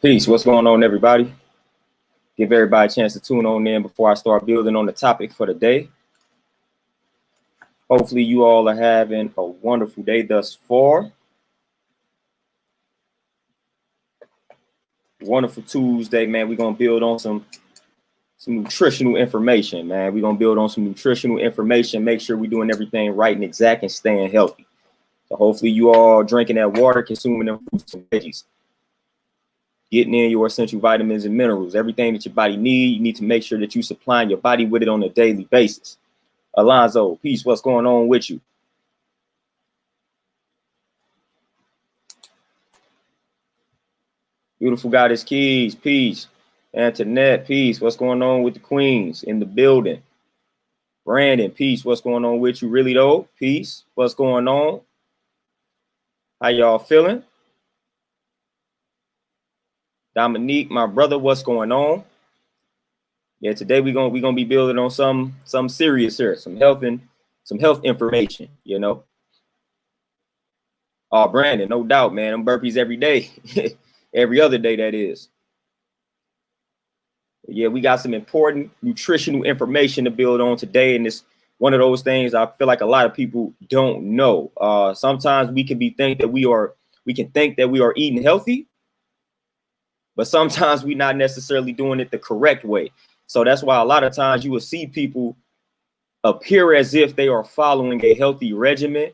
Peace. What's going on, everybody? Give everybody a chance to tune on in before I start building on the topic for the day. Hopefully, you all are having a wonderful day thus far. Wonderful Tuesday, man. We're gonna build on some nutritional information, man. We're gonna build on some nutritional information. Make sure we're doing everything right and exact and staying healthy. So hopefully, you all drinking that water, consuming them fruits and veggies, getting in your essential vitamins and minerals, everything that your body needs. You need to make sure that you supplying your body with it on a daily basis. Alonzo, peace. What's going on with you? Beautiful Goddess Keys, peace. Antoinette, peace. What's going on with the queens in the building? Brandon, peace. What's going on with you? Really though, peace. What's going on? How y'all feeling? Dominique, my brother, what's going on? Yeah, today we're gonna be building on some serious here, some health information, you know. Oh, Brandon, no doubt, man. I'm burpees every day, every other day, that is. Yeah, we got some important nutritional information to build on today, and it's one of those things I feel like a lot of people don't know. Sometimes we can think that we are eating healthy, but sometimes we're not necessarily doing it the correct way. So that's why a lot of times you will see people appear as if they are following a healthy regimen,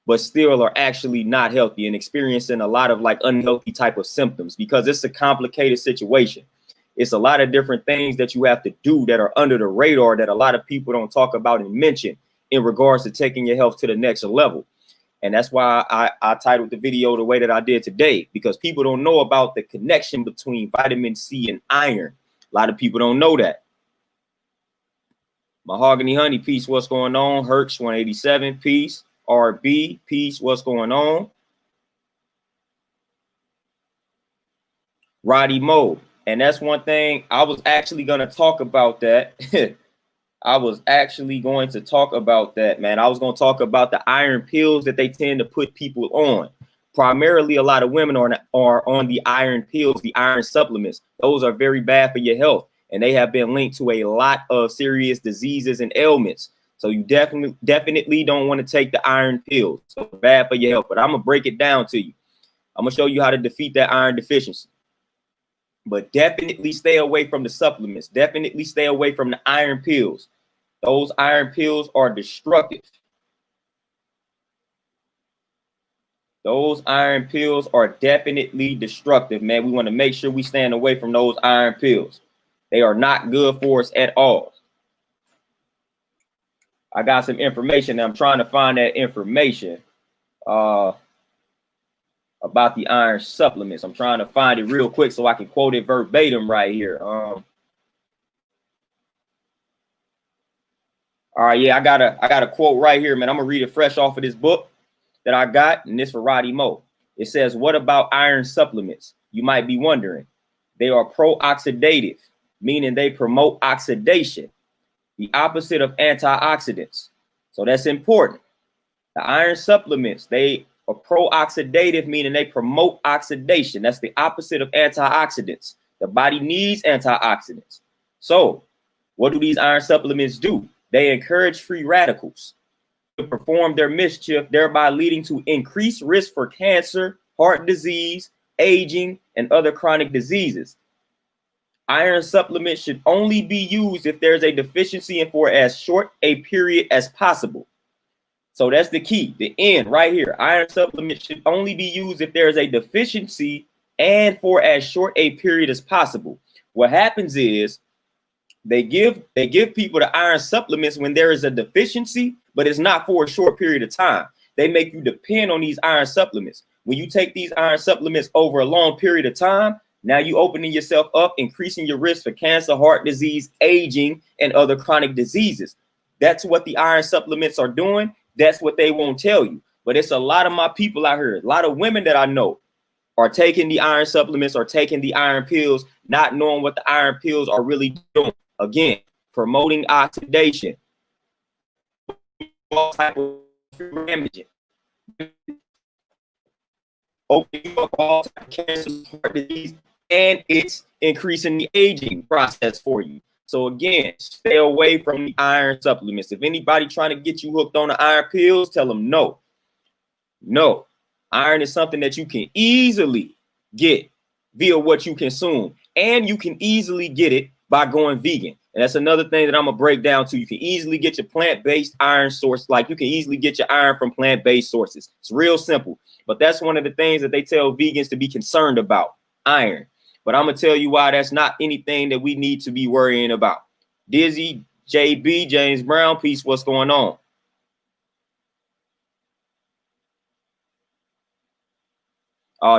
but still are actually not healthy and experiencing a lot of like unhealthy type of symptoms, because it's a complicated situation. It's a lot of different things that you have to do that are under the radar that a lot of people don't talk about and mention in regards to taking your health to the next level. And that's why I titled the video the way that I did today, because people don't know about the connection between vitamin C and iron. A lot of people don't know that. Mahogany Honey, peace. What's going on? Hertz 187, peace. RB, peace. What's going on? Roddy Mo. And that's one thing I was actually going to talk about that. I was actually going to talk about that, man. I was going to talk about the iron pills that they tend to put people on. Primarily, a lot of women are on the iron pills, the iron supplements. Those are very bad for your health, and they have been linked to a lot of serious diseases and ailments. So you definitely don't want to take the iron pills. So bad for your health. But I'm going to break it down to you. I'm going to show you how to defeat that iron deficiency. But definitely stay away from the supplements. Definitely stay away from the iron pills. Those iron pills are destructive. Those iron pills are definitely destructive, man. We want to make sure we stand away from those iron pills. They are not good for us at all. I got some information. I'm trying to find that information about the iron supplements. I'm trying to find it real quick so I can quote it verbatim right here. All right, yeah, I got a quote right here, man. I'm gonna read it fresh off of this book that I got, and this for Roddy Mo. It says, "What about iron supplements? You might be wondering. They are pro-oxidative, meaning they promote oxidation, the opposite of antioxidants. So that's important. The iron supplements, they are pro-oxidative, meaning they promote oxidation. That's the opposite of antioxidants. The body needs antioxidants. So what do these iron supplements do? They encourage free radicals to perform their mischief, thereby leading to increased risk for cancer, heart disease, aging, and other chronic diseases. Iron supplements should only be used if there's a deficiency and for as short a period as possible." So that's the key, the end right here. Iron supplements should only be used if there is a deficiency and for as short a period as possible. What happens is they give people the iron supplements when there is a deficiency, but it's not for a short period of time. They make you depend on these iron supplements. When you take these iron supplements over a long period of time, now you opening yourself up, increasing your risk for cancer, heart disease, aging, and other chronic diseases. That's what the iron supplements are doing. That's what they won't tell you. But it's a lot of my people out here, a lot of women that I know are taking the iron supplements or taking the iron pills, not knowing what the iron pills are really doing. Again, promoting oxidation, all type of damaging, opening up all type of cancer, heart disease, and it's increasing the aging process for you. So again, stay away from the iron supplements. If anybody trying to get you hooked on the iron pills, tell them no. No, iron is something that you can easily get via what you consume, and you can easily get it by going vegan. And that's another thing that I'm gonna break down to. You can easily get your plant-based iron source, like you can easily get your iron from plant-based sources. It's real simple, but that's one of the things that they tell vegans to be concerned about, iron. But I'm gonna tell you why that's not anything that we need to be worrying about. Dizzy, JB, James Brown, peace, what's going on?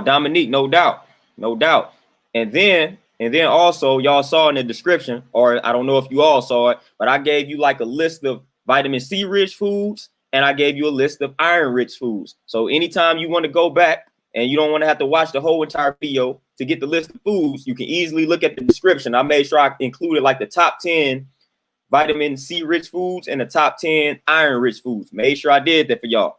Dominique, no doubt, no doubt. And then also y'all saw in the description, or I don't know if you all saw it, but I gave you like a list of vitamin C rich foods, and I gave you a list of iron rich foods. So anytime you want to go back and you don't want to have to watch the whole entire video to get the list of foods, you can easily look at the description. I made sure I included like the top 10 vitamin C rich foods and the top 10 iron rich foods. Made sure I did that for y'all.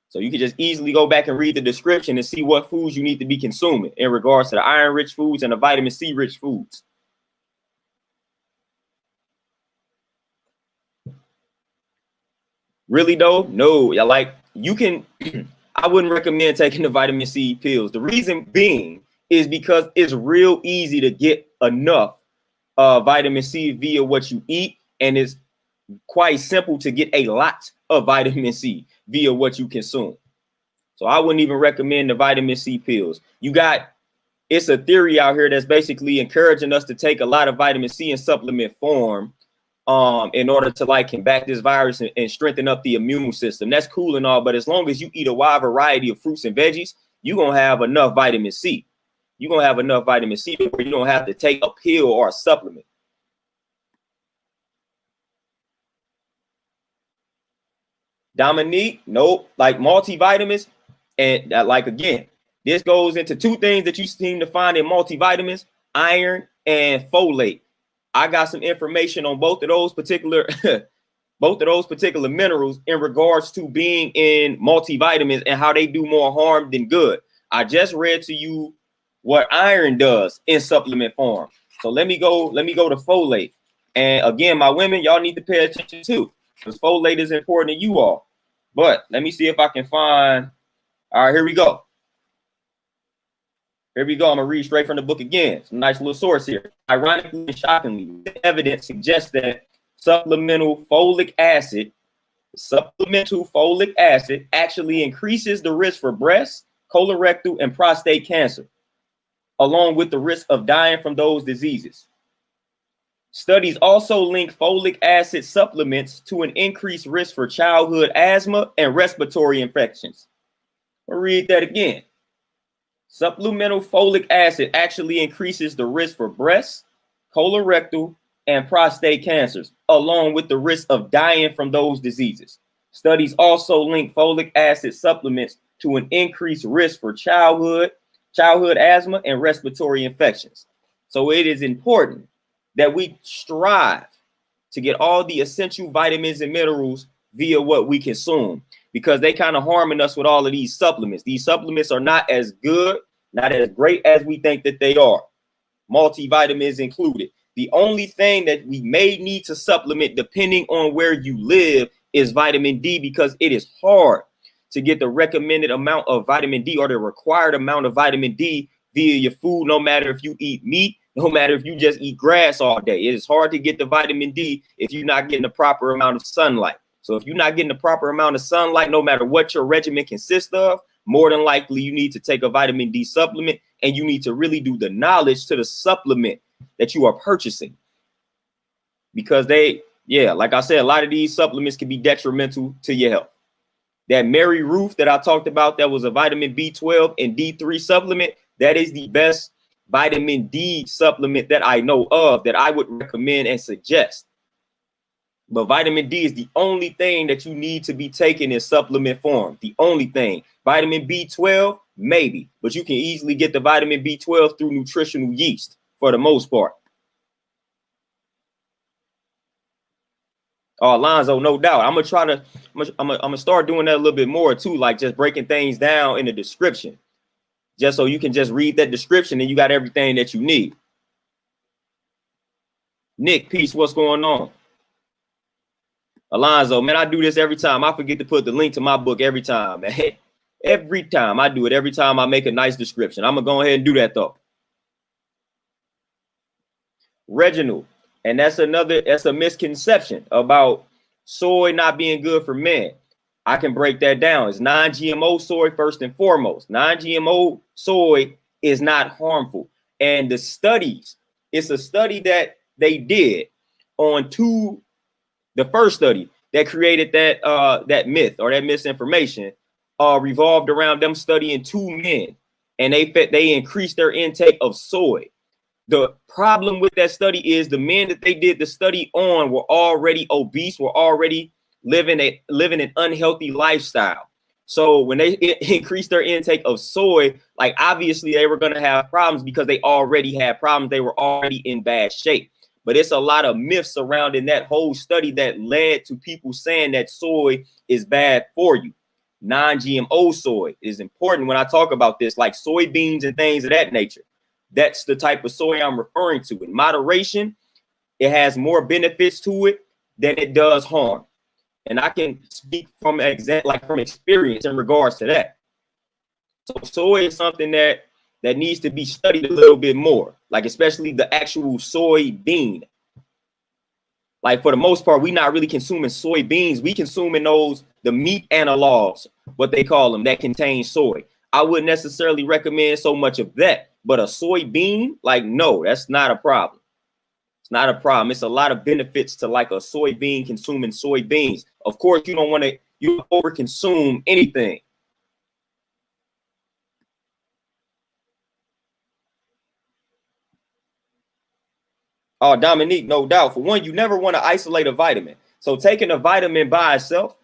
So you can just easily go back and read the description and see what foods you need to be consuming in regards to the iron rich foods and the vitamin C rich foods. Really though? No, like you can, I wouldn't recommend taking the vitamin C pills. The reason being is because it's real easy to get enough vitamin C via what you eat, and it's quite simple to get a lot of vitamin C via what you consume. So I wouldn't even recommend the vitamin C pills. It's a theory out here that's basically encouraging us to take a lot of vitamin C in supplement form in order to like combat this virus and strengthen up the immune system. That's cool and all, but as long as you eat a wide variety of fruits and veggies, you're going to have enough vitamin C. You're going to have enough vitamin C where you don't have to take a pill or a supplement. Dominique, nope. Like multivitamins, and like again, this goes into two things that you seem to find in multivitamins: iron and folate. I got some information on both of those particular minerals in regards to being in multivitamins and how they do more harm than good. I just read to you what iron does in supplement form. So let me go to folate. And again, my women, y'all need to pay attention too, because folate is important to you all. But let me see if I can find. All right, here we go. Here we go. I'm going to read straight from the book again. It's a nice little source here. Ironically and shockingly, the evidence suggests that supplemental folic acid actually increases the risk for breast, colorectal, and prostate cancer, along with the risk of dying from those diseases. Studies also link folic acid supplements to an increased risk for childhood asthma and respiratory infections. I'll read that again. Supplemental folic acid actually increases the risk for breast, colorectal, and prostate cancers, along with the risk of dying from those diseases. Studies also link folic acid supplements to an increased risk for childhood asthma and respiratory infections. So it is important that we strive to get all the essential vitamins and minerals via what we consume, because they kind of harming us with all of these supplements. These supplements are not as good, not as great as we think that they are. Multivitamins included. The only thing that we may need to supplement, depending on where you live, is vitamin D, because it is hard to get the recommended amount of vitamin D or the required amount of vitamin D via your food, no matter if you eat meat, no matter if you just eat grass all day. It is hard to get the vitamin D if you're not getting the proper amount of sunlight. So if you're not getting the proper amount of sunlight, no matter what your regimen consists of, more than likely you need to take a vitamin D supplement, and you need to really do the knowledge to the supplement that you are purchasing. Because like I said, a lot of these supplements can be detrimental to your health. That Mary Ruth that I talked about, that was a vitamin B12 and D3 supplement, that is the best vitamin D supplement that I know of that I would recommend and suggest. But vitamin D is the only thing that you need to be taken in supplement form. The only thing. Vitamin B12, maybe, but you can easily get the vitamin B12 through nutritional yeast for the most part. Oh, Alonzo, no doubt. I'm gonna start doing that a little bit more too, like just breaking things down in the description. just so you can just read that description and you got everything that you need. Nick, peace, what's going on? Alonzo, man, I do this every time. I forget to put the link to my book every time, man. Every time I do it, every time I make a nice description. I'm gonna go ahead and do that though. Reginald, and that's a misconception about soy not being good for men. I can break that down. It's non-GMO soy first and foremost. Non-GMO soy is not harmful. And the studies, it's a study that they did on the first study that created that myth or that misinformation revolved around them studying 2 men, and they increased their intake of soy. The problem with that study is the men that they did the study on were already obese, were already living an unhealthy lifestyle. So when they increased their intake of soy, like obviously they were going to have problems because they already had problems. They were already in bad shape. But it's a lot of myths surrounding that whole study that led to people saying that soy is bad for you. Non-GMO soy is important when I talk about this, like soybeans and things of that nature. That's the type of soy I'm referring to. In moderation, it has more benefits to it than it does harm. And I can speak from experience in regards to that. So soy is something that needs to be studied a little bit more, like especially the actual soybean. Like for the most part, we're not really consuming soybeans. We consuming the meat analogs, what they call them, that contain soy. I wouldn't necessarily recommend so much of that, but a soybean, like, no, that's not a problem. It's not a problem. It's a lot of benefits to like a soybean, consuming soybeans. Of course, you don't want to over consume anything. Oh, Dominique, no doubt. For one, you never want to isolate a vitamin. So taking a vitamin by itself,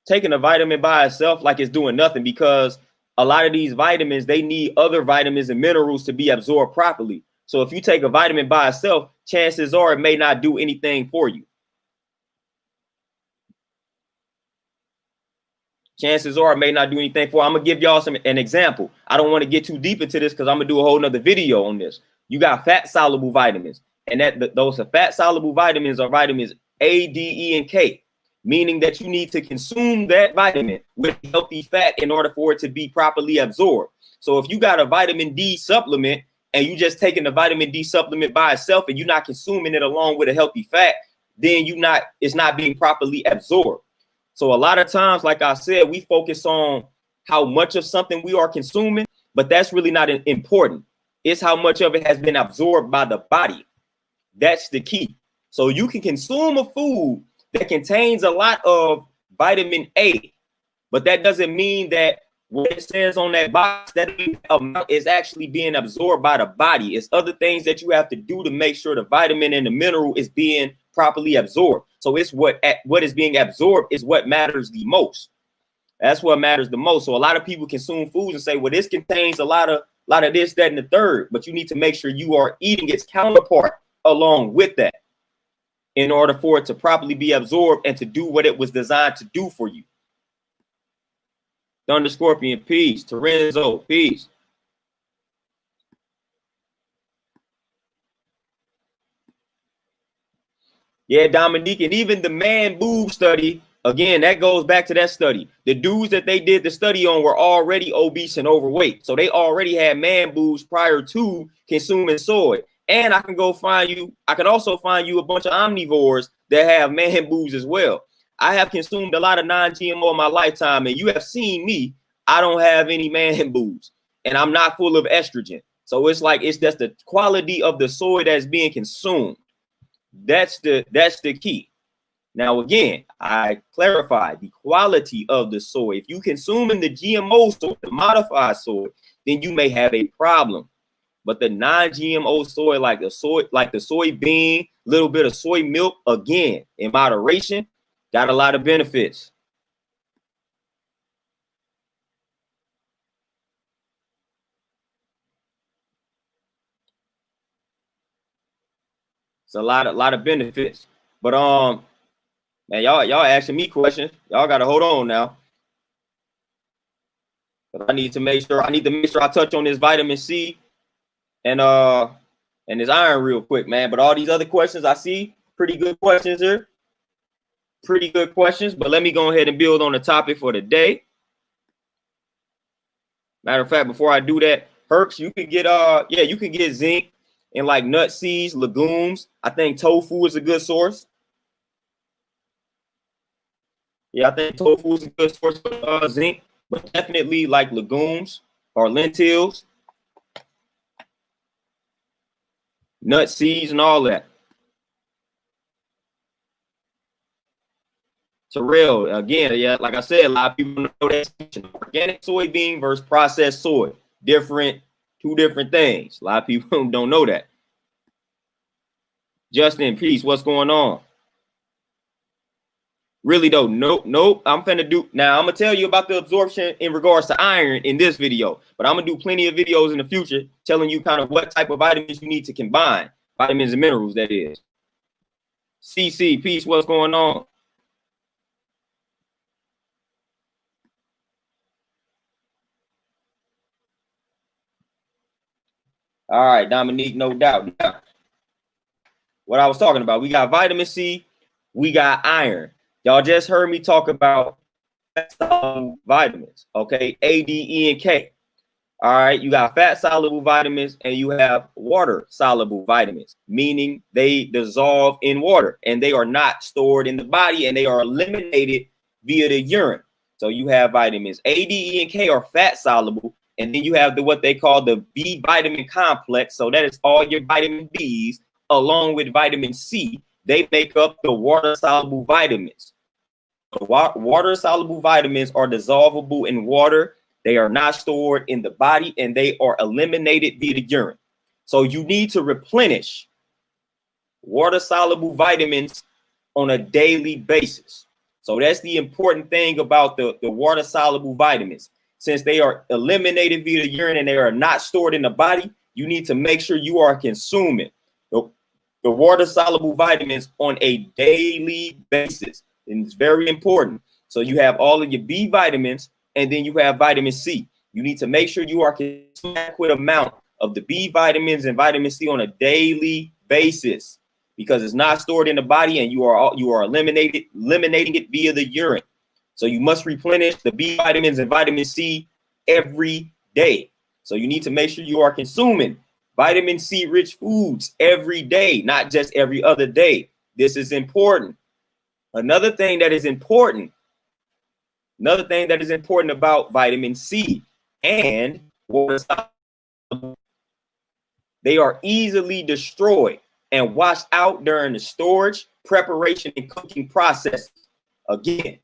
like it's doing nothing, because a lot of these vitamins, they need other vitamins and minerals to be absorbed properly. So if you take a vitamin by itself, chances are it may not do anything for you. Chances are it may not do anything for you. I'm going to give y'all an example. I don't want to get too deep into this because I'm going to do a whole nother video on this. You got fat soluble vitamins. And those fat soluble vitamins are vitamins A, D, E, and K, meaning that you need to consume that vitamin with healthy fat in order for it to be properly absorbed. So if you got a vitamin D supplement and you just taking the vitamin D supplement by itself and you're not consuming it along with a healthy fat, then it's not being properly absorbed. So a lot of times, like I said, we focus on how much of something we are consuming, but that's really not important. It's how much of it has been absorbed by the body. That's the key. So you can consume a food that contains a lot of vitamin A, but that doesn't mean that what it says on that box, that amount is actually being absorbed by the body. It's other things that you have to do to make sure the vitamin and the mineral is being properly absorbed. So it's what is being absorbed is what matters the most. That's what matters the most. So a lot of people consume foods and say, well, this contains a lot of this, that, and the third, but you need to make sure you are eating its counterpart along with that in order for it to properly be absorbed and to do what it was designed to do for you. Thunder Scorpion, peace. Terenzo, peace. Yeah, Dominique, and even the man boob study, again, that goes back to that study. The dudes that they did the study on were already obese and overweight. So they already had man boobs prior to consuming soy. And I can also find you a bunch of omnivores that have man boobs as well. I have consumed a lot of non-GMO in my lifetime, and you have seen me. I don't have any man boobs, and I'm not full of estrogen. So it's that's the quality of the soy that's being consumed. That's the key. Now, again, I clarify the quality of the soy. If you consuming the GMO soy, the modified soy, then you may have a problem. But the non-GMO soy, like the soybean, little bit of soy milk, again, in moderation, got a lot of benefits. It's a lot of benefits. But man, y'all asking me questions. Y'all gotta hold on now. But I need to make sure I touch on this vitamin C and this iron real quick, man. But all these other questions I see, pretty good questions here. Pretty good questions. But let me go ahead and build on the topic for the day. Matter of fact, before I do that, Herx, you can get you can get zinc in like nut seeds, legumes. I think tofu is a good source. Yeah, I think tofu is a good source for zinc, but definitely like legumes or lentils, nut seeds, and all that. Terrell, again, yeah, like I said, a lot of people know that organic soybean versus processed soy, two different things. A lot of people don't know that. Justin, peace. What's going on? Really though, nope. I'm gonna tell you about the absorption in regards to iron in this video, but I'm gonna do plenty of videos in the future telling you kind of what type of vitamins you need to combine, vitamins and minerals, that is. CC, peace. What's going on? All right, Dominique, no doubt. Yeah. What I was talking about, we got vitamin C, we got iron. Y'all just heard me talk about vitamins, okay? A, D, E, and K. All right, you got fat soluble vitamins and you have water soluble vitamins, meaning they dissolve in water and they are not stored in the body and they are eliminated via the urine. So you have vitamins A, D, E, and K are fat soluble. And then you have what they call the B vitamin complex. So that is all your vitamin Bs along with vitamin C. They make up the water soluble vitamins. Water soluble vitamins are dissolvable in water. They are not stored in the body and they are eliminated via the urine. So you need to replenish water soluble vitamins on a daily basis. So that's the important thing about the water soluble vitamins. Since they are eliminated via the urine and they are not stored in the body, you need to make sure you are consuming the water soluble vitamins on a daily basis. And it's very important. So you have all of your B vitamins and then you have vitamin C. You need to make sure you are consuming an adequate amount of the B vitamins and vitamin C on a daily basis because it's not stored in the body and you are eliminating it via the urine. So you must replenish the B vitamins and vitamin C every day. So you need to make sure you are consuming vitamin C rich foods every day, not just every other day. This is important. Another thing that is important about vitamin C and water, they are easily destroyed and washed out during the storage, preparation, and cooking process. Again,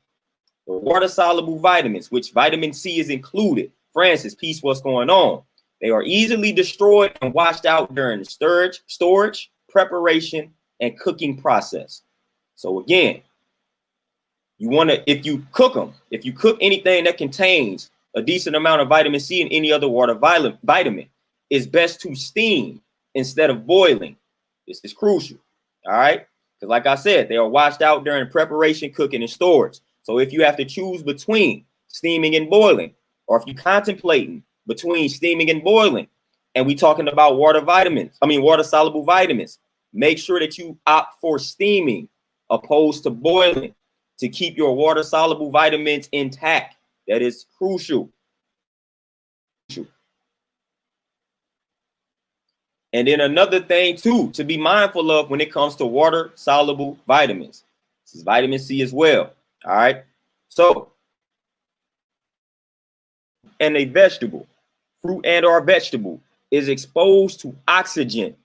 the water soluble vitamins, which vitamin C is included. Francis, peace, what's going on? They are easily destroyed and washed out during the storage, preparation, and cooking process. So again, you want to, if you cook anything that contains a decent amount of vitamin C and any other water vitamin, it's best to steam instead of boiling. This is crucial. All right. Because like I said, they are washed out during preparation, cooking, and storage. So if you have to choose between steaming and boiling, or if you're contemplating between steaming and boiling, and we talking about water soluble vitamins, make sure that you opt for steaming opposed to boiling to keep your water soluble vitamins intact. That is crucial. And then another thing too to be mindful of when it comes to water soluble vitamins, this is vitamin C as well. All right. So, and a vegetable, fruit and or vegetable is exposed to oxygen,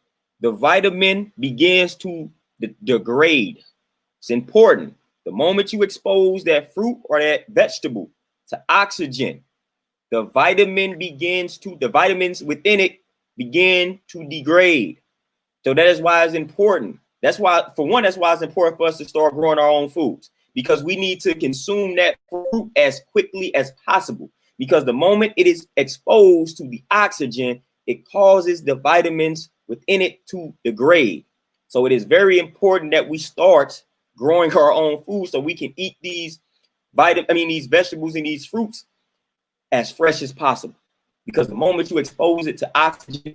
the vitamin begins to degrade. It's important. The moment you expose that fruit or that vegetable to oxygen, the vitamins within it begin to degrade. So that is why it's important. That's why it's important for us to start growing our own foods, because we need to consume that fruit as quickly as possible. Because the moment it is exposed to the oxygen, it causes the vitamins within it to degrade. So it is very important that we start growing our own food so we can eat these vegetables and these fruits as fresh as possible, because the moment you expose it to oxygen,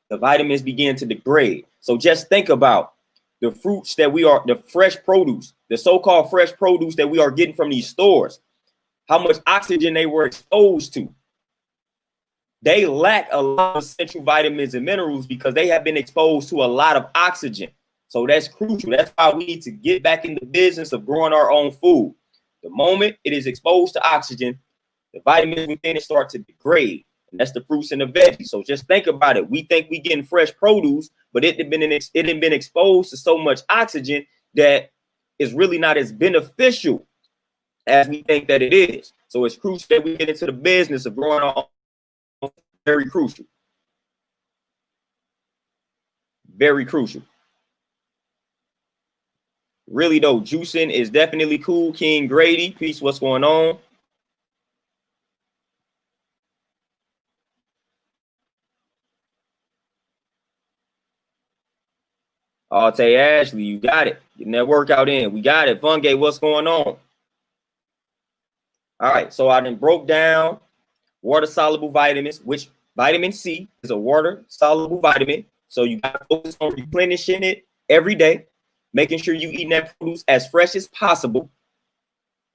the vitamins begin to degrade. So just think about the fruits that the fresh produce, the so-called fresh produce that we are getting from these stores, how much oxygen they were exposed to. They lack a lot of essential vitamins and minerals because they have been exposed to a lot of oxygen. So that's crucial. That's why we need to get back in the business of growing our own food. The moment it is exposed to oxygen, the vitamins within it start to degrade. And that's the fruits and the veggies. So just think about it. We think we getting fresh produce, but it had been exposed to so much oxygen that is really not as beneficial as we think that it is. So it's crucial that we get into the business of growing our own. Very crucial. Very crucial. Really though, juicing is definitely cool. King Grady, peace. What's going on? Tay Ashley, you got it. Getting that workout in. We got it. Funge, what's going on? All right, so I then broke down water-soluble vitamins, which vitamin C is a water-soluble vitamin. So you got to focus on replenishing it every day, making sure you eating that produce as fresh as possible.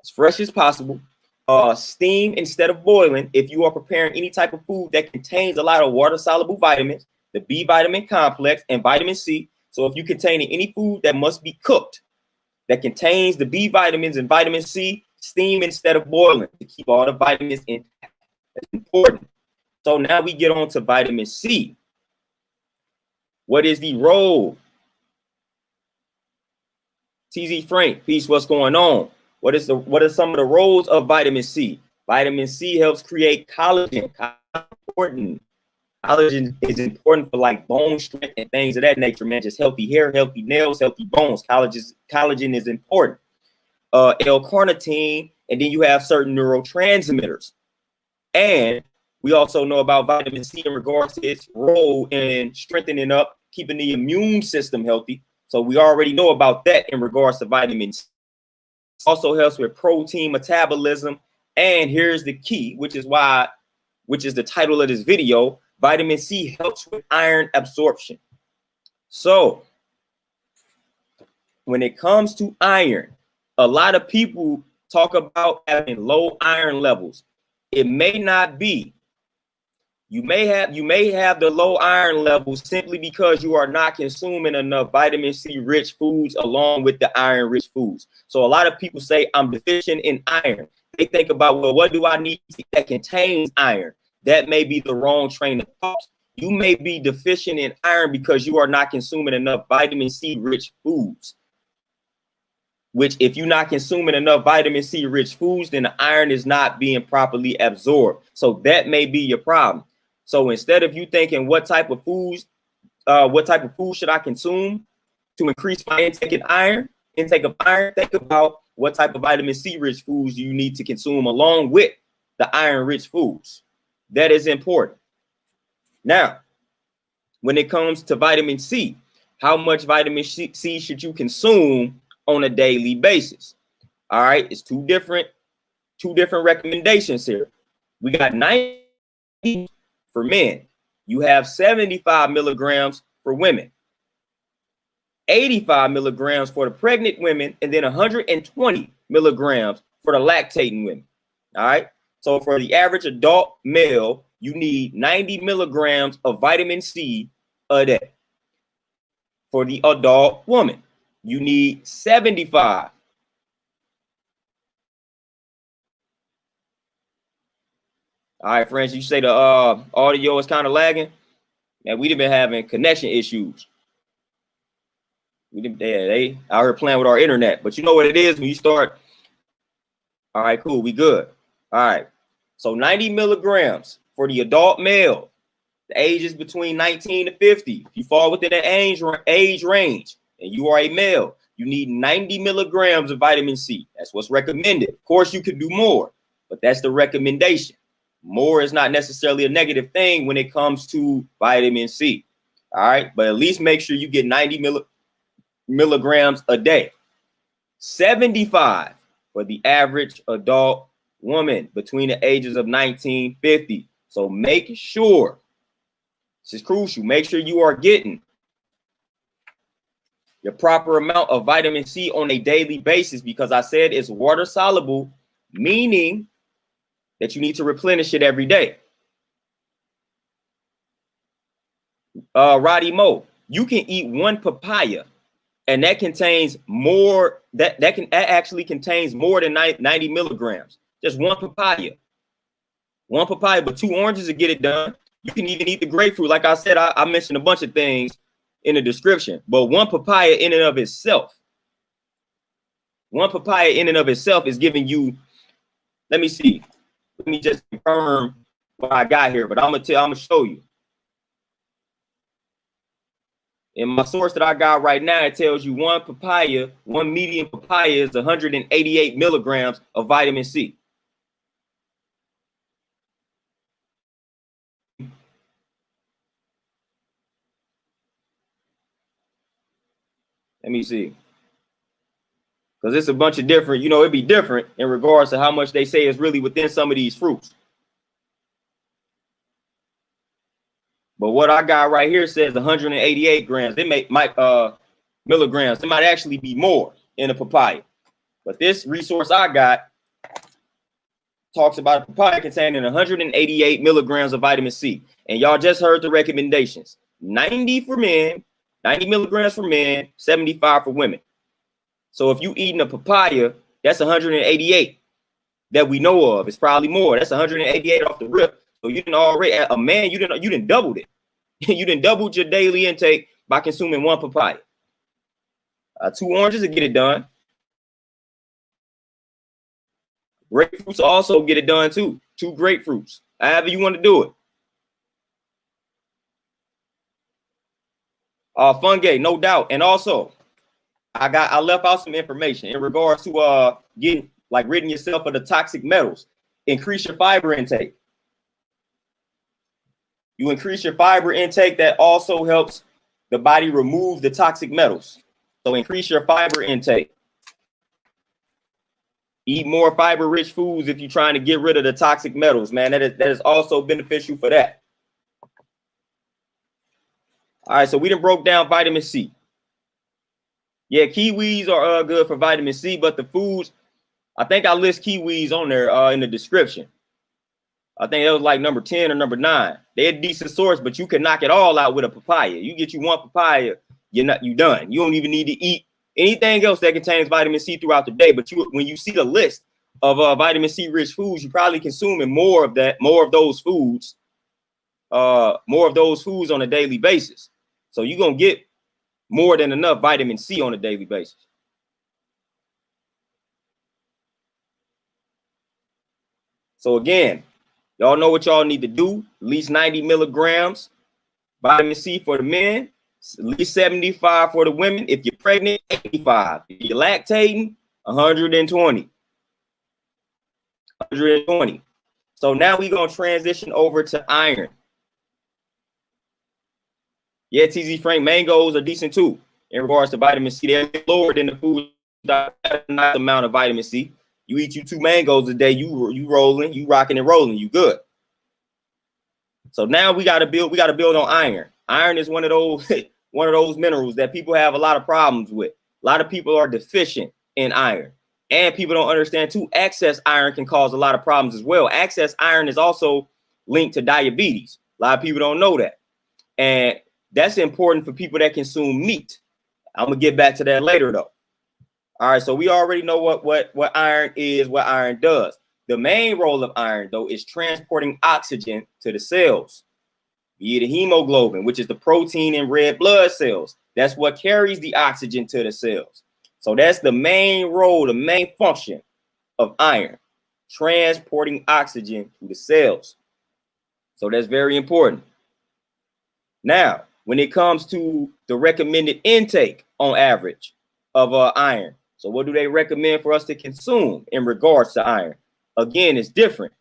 As fresh as possible. Steam instead of boiling if you are preparing any type of food that contains a lot of water-soluble vitamins, the B vitamin complex, and vitamin C. So if you contain any food that must be cooked that contains the B vitamins and vitamin C, steam instead of boiling to keep all the vitamins intact. That's important. So now we get on to vitamin C. What is the role? TZ Frank, peace, what's going on? What are some of the roles of vitamin C? Vitamin C helps create collagen. Collagen is important for like bone strength and things of that nature, man. Just healthy hair, healthy nails, healthy bones. Collagen is important. L-carnitine, and then you have certain neurotransmitters. And we also know about vitamin C in regards to its role in strengthening up, keeping the immune system healthy. So we already know about that in regards to vitamin C. Also helps with protein metabolism. And here's the key, which is the title of this video. Vitamin C helps with iron absorption. So when it comes to iron, a lot of people talk about having low iron levels. It may not be. You may have the low iron levels simply because you are not consuming enough vitamin C rich foods along with the iron rich foods. So a lot of people say I'm deficient in iron. They think about, well, what do I need that contains iron? That may be the wrong train of thought. You may be deficient in iron because you are not consuming enough vitamin C rich foods. Which if you're not consuming enough vitamin C rich foods, then the iron is not being properly absorbed. So that may be your problem. So instead of you thinking what type of food should I consume to increase my intake of iron, think about what type of vitamin C rich foods you need to consume along with the iron rich foods. That is important. Now, when it comes to vitamin C, how much vitamin C should you consume on a daily basis? All right, it's two different recommendations here. We got 90 for men. You have 75 milligrams for women, 85 milligrams for the pregnant women, and then 120 milligrams for the lactating women. All right. So for the average adult male, you need 90 milligrams of vitamin C a day. For the adult woman, you need 75. All right, friends, you say the audio is kind of lagging. Man, we've been having connection issues. They out here playing with our internet, but you know what it is when you start. All right, cool, we good. All right, so 90 milligrams for the adult male. The age is between 19 to 50. If you fall within that age range and you are a male, you need 90 milligrams of vitamin C. That's what's recommended. Of course, you could do more, but that's the recommendation. More is not necessarily a negative thing when it comes to vitamin C. All right, but at least make sure you get 90 milligrams a day. 75 for the average adult woman between the ages of 1950. So make sure, this is crucial, make sure you are getting the proper amount of vitamin C on a daily basis, because I said it's water soluble, meaning that you need to replenish it every day. Roddy Mo, you can eat one papaya and that contains more, that actually contains more than 90 milligrams. Just one papaya. One papaya, but 2 oranges to get it done. You can even eat the grapefruit. Like I said, I mentioned a bunch of things in the description, but one papaya in and of itself, is giving you, let me see. Let me just confirm what I got here, but I'm gonna show you. In my source that I got right now, it tells you one medium papaya is 188 milligrams of vitamin C. Let me see. Because it's a bunch of different, it'd be different in regards to how much they say is really within some of these fruits. But what I got right here says 188 grams. It might milligrams. It might actually be more in a papaya. But this resource I got talks about a papaya containing 188 milligrams of vitamin C. And y'all just heard the recommendations. 90 for men, 90 milligrams for men, 75 for women. So if you eating a papaya, that's 188 that we know of. It's probably more. That's 188 off the rip. So you didn't already, a man, you didn't doubled it. You didn't doubled your daily intake by consuming one papaya. 2 oranges to get it done. Grapefruits also get it done too. 2 grapefruits, however you want to do it. Fungi, no doubt. And also, I left out some information in regards to getting ridding yourself of the toxic metals. Increase your fiber intake. You increase your fiber intake, that also helps the body remove the toxic metals. So increase your fiber intake. Eat more fiber-rich foods if you're trying to get rid of the toxic metals, man. That is also beneficial for that. All right, so we done broke down vitamin C. Yeah, kiwis are good for vitamin C, but the foods, I think I list kiwis on there in the description. I think it was like number 10 or number 9. They're a decent source, but you can knock it all out with a papaya. You get you one papaya, you done. You don't even need to eat anything else that contains vitamin C throughout the day. But when you see the list of vitamin C rich foods, you're probably consuming more of those foods on a daily basis. So you're gonna get more than enough vitamin C on a daily basis. So again, y'all know what y'all need to do. At least 90 milligrams vitamin C for the men, at least 75 for the women. If you're pregnant, 85. If you're lactating, 120. 120. So now we're going to transition over to iron. Yeah, TZ Frank, mangoes are decent too in regards to vitamin C. They're lower than the food amount of vitamin C. You eat 2 mangoes a day, you rolling, you rocking and rolling, you good. So now we got to build on iron. Iron is one of those minerals that people have a lot of problems with. A lot of people are deficient in iron, and people don't understand too. Excess iron can cause a lot of problems as well. Excess iron is also linked to diabetes. A lot of people don't know that, and that's important for people that consume meat. I'm gonna get back to that later though. All right, so we already know what iron is, what iron does. The main role of iron, though, is transporting oxygen to the cells via the hemoglobin, which is the protein in red blood cells. That's what carries the oxygen to the cells. So that's the main role, the main function of iron, transporting oxygen to the cells. So that's very important. Now, when it comes to the recommended intake on average of iron, so what do they recommend for us to consume in regards to iron? Again, it's different.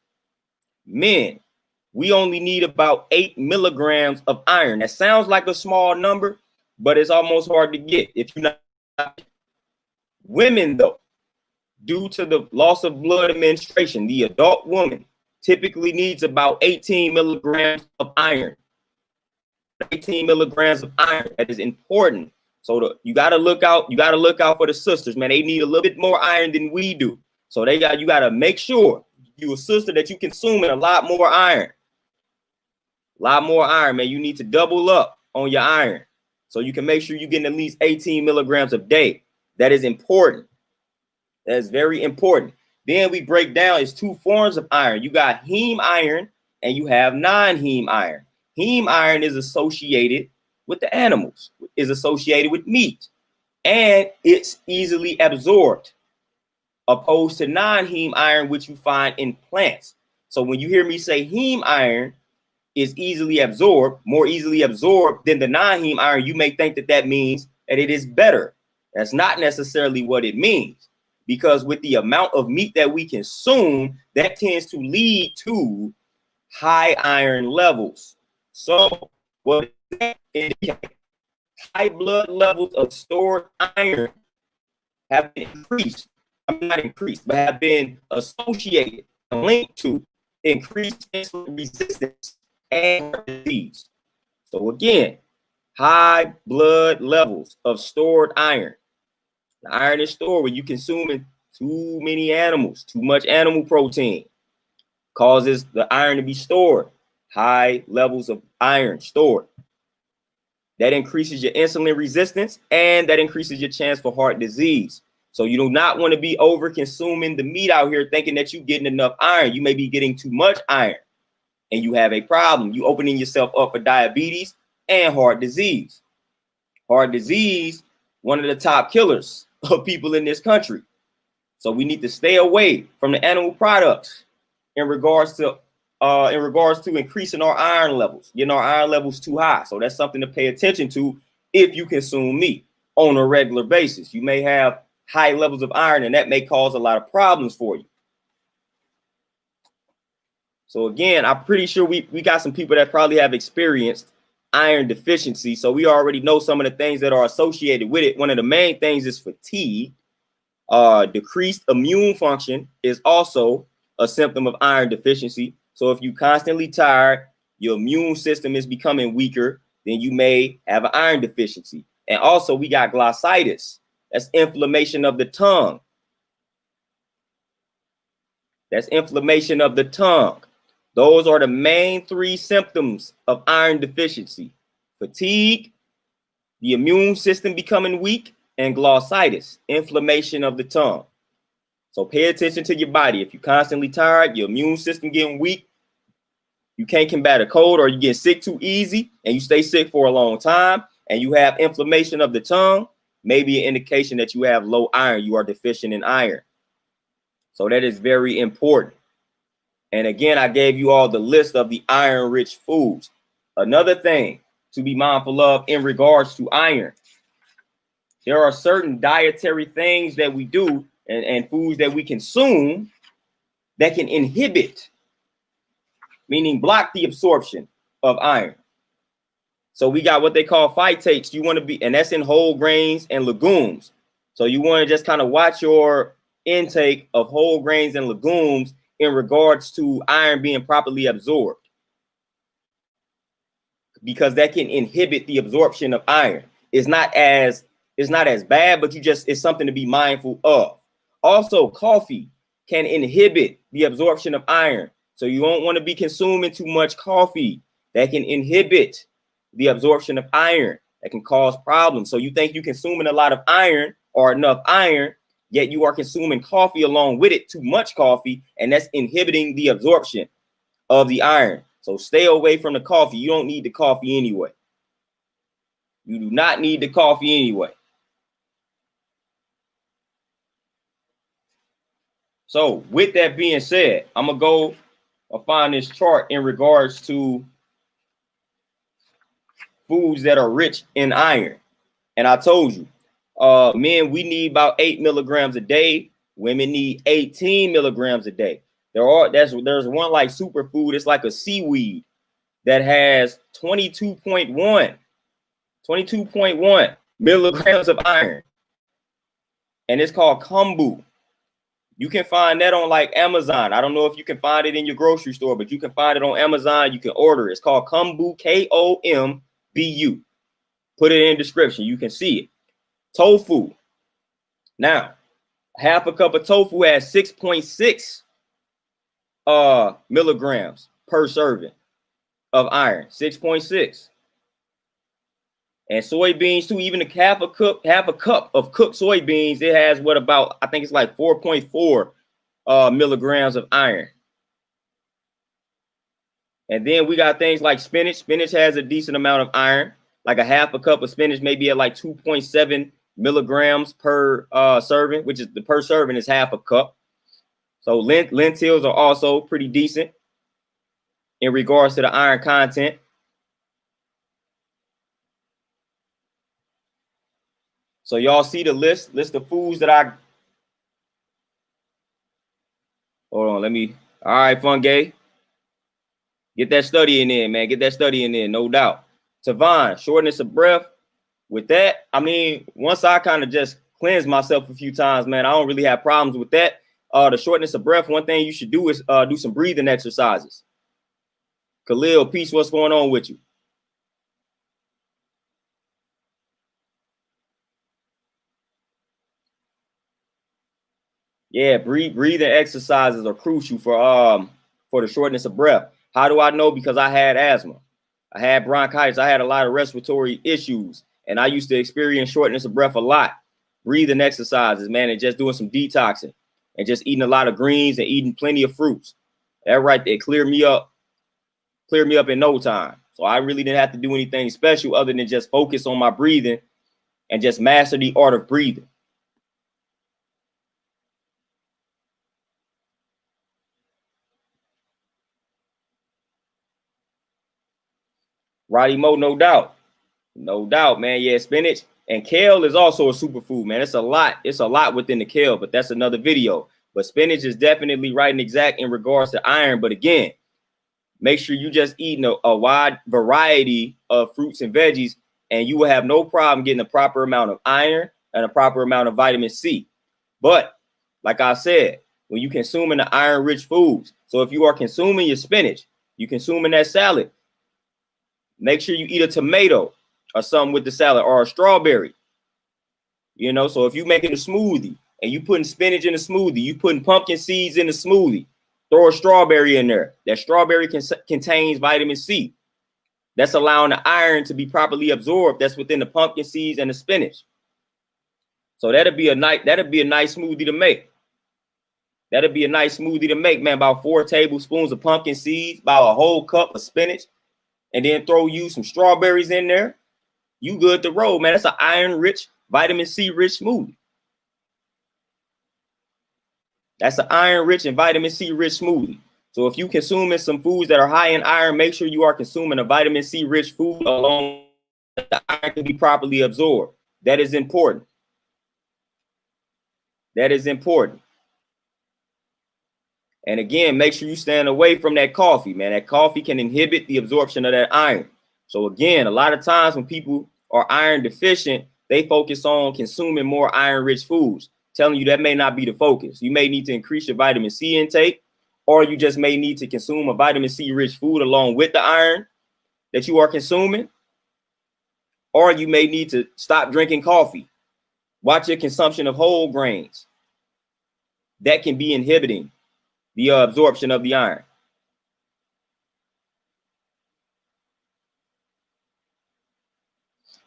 Men, we only need about 8 milligrams of iron. That sounds like a small number, but it's almost hard to get if you're not. Women, though, due to the loss of blood administration. The adult woman typically needs about 18 milligrams of iron. 18 milligrams of iron. That is important. So you got to look out. You got to look out for the sisters, man. They need a little bit more iron than we do. So you got to make sure you a sister that you consuming a lot more iron. A lot more iron, man. You need to double up on your iron. So you can make sure you're getting at least 18 milligrams a day. That is important. That is very important. Then we break down it's two forms of iron. You got heme iron and you have non-heme iron. Heme iron is associated with the animals, is associated with meat, and it's easily absorbed, opposed to non-heme iron, which you find in plants. So when you hear me say heme iron is easily absorbed, more easily absorbed than the non-heme iron, you may think that that means that it is better. That's not necessarily what it means, because with the amount of meat that we consume, that tends to lead to high iron levels. So what that indicates, high blood levels of stored iron have been increased. Not increased, but have been associated and linked to increased insulin resistance and disease. So again, high blood levels of stored iron. The iron is stored when you consuming too many animals, too much animal protein causes the iron to be stored. High levels of iron stored. That increases your insulin resistance and that increases your chance for heart disease. So you do not want to be over consuming the meat out here thinking that you're getting enough iron. You may be getting too much iron and you have a problem. You opening yourself up for diabetes and heart disease. Heart disease, one of the top killers of people in this country. So we need to stay away from the animal products in regards to increasing our iron levels, getting our iron levels too high. So that's something to pay attention to if you consume meat on a regular basis. You may have high levels of iron and that may cause a lot of problems for you. So again, I'm pretty sure we got some people that probably have experienced iron deficiency. So we already know some of the things that are associated with it. One of the main things is fatigue. Decreased immune function is also a symptom of iron deficiency. So if you're constantly tired, your immune system is becoming weaker, then you may have an iron deficiency. And also we got glossitis. That's inflammation of the tongue. That's inflammation of the tongue. Those are the main three symptoms of iron deficiency: fatigue, the immune system becoming weak, and glossitis, inflammation of the tongue. So pay attention to your body. If you're constantly tired, your immune system getting weak, you can't combat a cold, or you get sick too easy and you stay sick for a long time, and you have inflammation of the tongue, maybe an indication that you have low iron. You are deficient in iron. So that is very important. And again, I gave you all the list of the iron-rich foods. Another thing to be mindful of in regards to iron, there are certain dietary things that we do and foods that we consume that can inhibit, meaning block the absorption of iron. So we got what they call phytates. You want to be, and that's in whole grains and legumes. So you want to just kind of watch your intake of whole grains and legumes in regards to iron being properly absorbed, because that can inhibit the absorption of iron. It's not as bad, but it's something to be mindful of. Also, coffee can inhibit the absorption of iron. So you don't want to be consuming too much coffee. That can inhibit the absorption of iron. That can cause problems. So you think you're consuming a lot of iron or enough iron, yet you are consuming coffee along with it, too much coffee, and that's inhibiting the absorption of the iron. So stay away from the coffee. You don't need the coffee anyway. You do not need the coffee anyway. So with that being said, I'm going to go find this chart in regards to foods that are rich in iron. And I told you, men, we need about 8 milligrams a day. Women need 18 milligrams a day. There's one like superfood. It's like a seaweed that has 22.1 milligrams of iron. And it's called Kombu. You can find that on like Amazon. I don't know if you can find it in your grocery store, but you can find it on Amazon. You can order it. It's called Kombu, Kombu. Put it in the description. You can see it. Tofu. Now, half a cup of tofu has 6.6 milligrams per serving of iron. 6.6. And soybeans too, even half a cup of cooked soybeans, it has what about, I think it's like 4.4 milligrams of iron. And then we got things like spinach. Spinach has a decent amount of iron. Like a half a cup of spinach may be at like 2.7 milligrams per serving, which is the per serving is half a cup. So lentils are also pretty decent in regards to the iron content. So y'all see the list of foods that I, hold on, all right, Fungi. Get that studying in, man. Get that studying in, no doubt. Tavon, shortness of breath. With that, I mean, once I kind of just cleanse myself a few times, man, I don't really have problems with that. The shortness of breath, one thing you should do is do some breathing exercises. Khalil, peace, what's going on with you? Yeah, breathing exercises are crucial for the shortness of breath. How do I know? Because I had asthma. I had bronchitis. I had a lot of respiratory issues, and I used to experience shortness of breath a lot. Breathing exercises, man, and just doing some detoxing and just eating a lot of greens and eating plenty of fruits. That right there cleared me up in no time. So I really didn't have to do anything special other than just focus on my breathing and just master the art of breathing. Roddy Mo, no doubt. No doubt, man. Yeah, spinach and kale is also a superfood, man. It's a lot within the kale, but that's another video. But spinach is definitely right and exact in regards to iron. But again, make sure you just eating a wide variety of fruits and veggies, and you will have no problem getting the proper amount of iron and a proper amount of vitamin C. But like I said, when you consuming the iron-rich foods, so if you are consuming your spinach, you consuming that salad, make sure you eat a tomato or something with the salad, or a strawberry. You know, so if you making a smoothie and you putting spinach in the smoothie, you putting pumpkin seeds in the smoothie, throw a strawberry in there. That strawberry contains vitamin C. That's allowing the iron to be properly absorbed. That's within the pumpkin seeds and the spinach. So that'd be a nice smoothie to make. That'd be a nice smoothie to make, man. About 4 tablespoons of pumpkin seeds, about a whole cup of spinach, and then throw you some strawberries in there. You good to roll, man. That's an iron-rich, vitamin C-rich smoothie. That's an iron-rich and vitamin C-rich smoothie. So if you consuming some foods that are high in iron, make sure you are consuming a vitamin C-rich food along with the iron can be properly absorbed. That is important. That is important. And again, make sure you stand away from that coffee, man. That coffee can inhibit the absorption of that iron. So again, a lot of times when people are iron deficient, they focus on consuming more iron-rich foods. Telling you that may not be the focus. You may need to increase your vitamin C intake, or you just may need to consume a vitamin C-rich food along with the iron that you are consuming, or you may need to stop drinking coffee. Watch your consumption of whole grains. That can be inhibiting the absorption of the iron.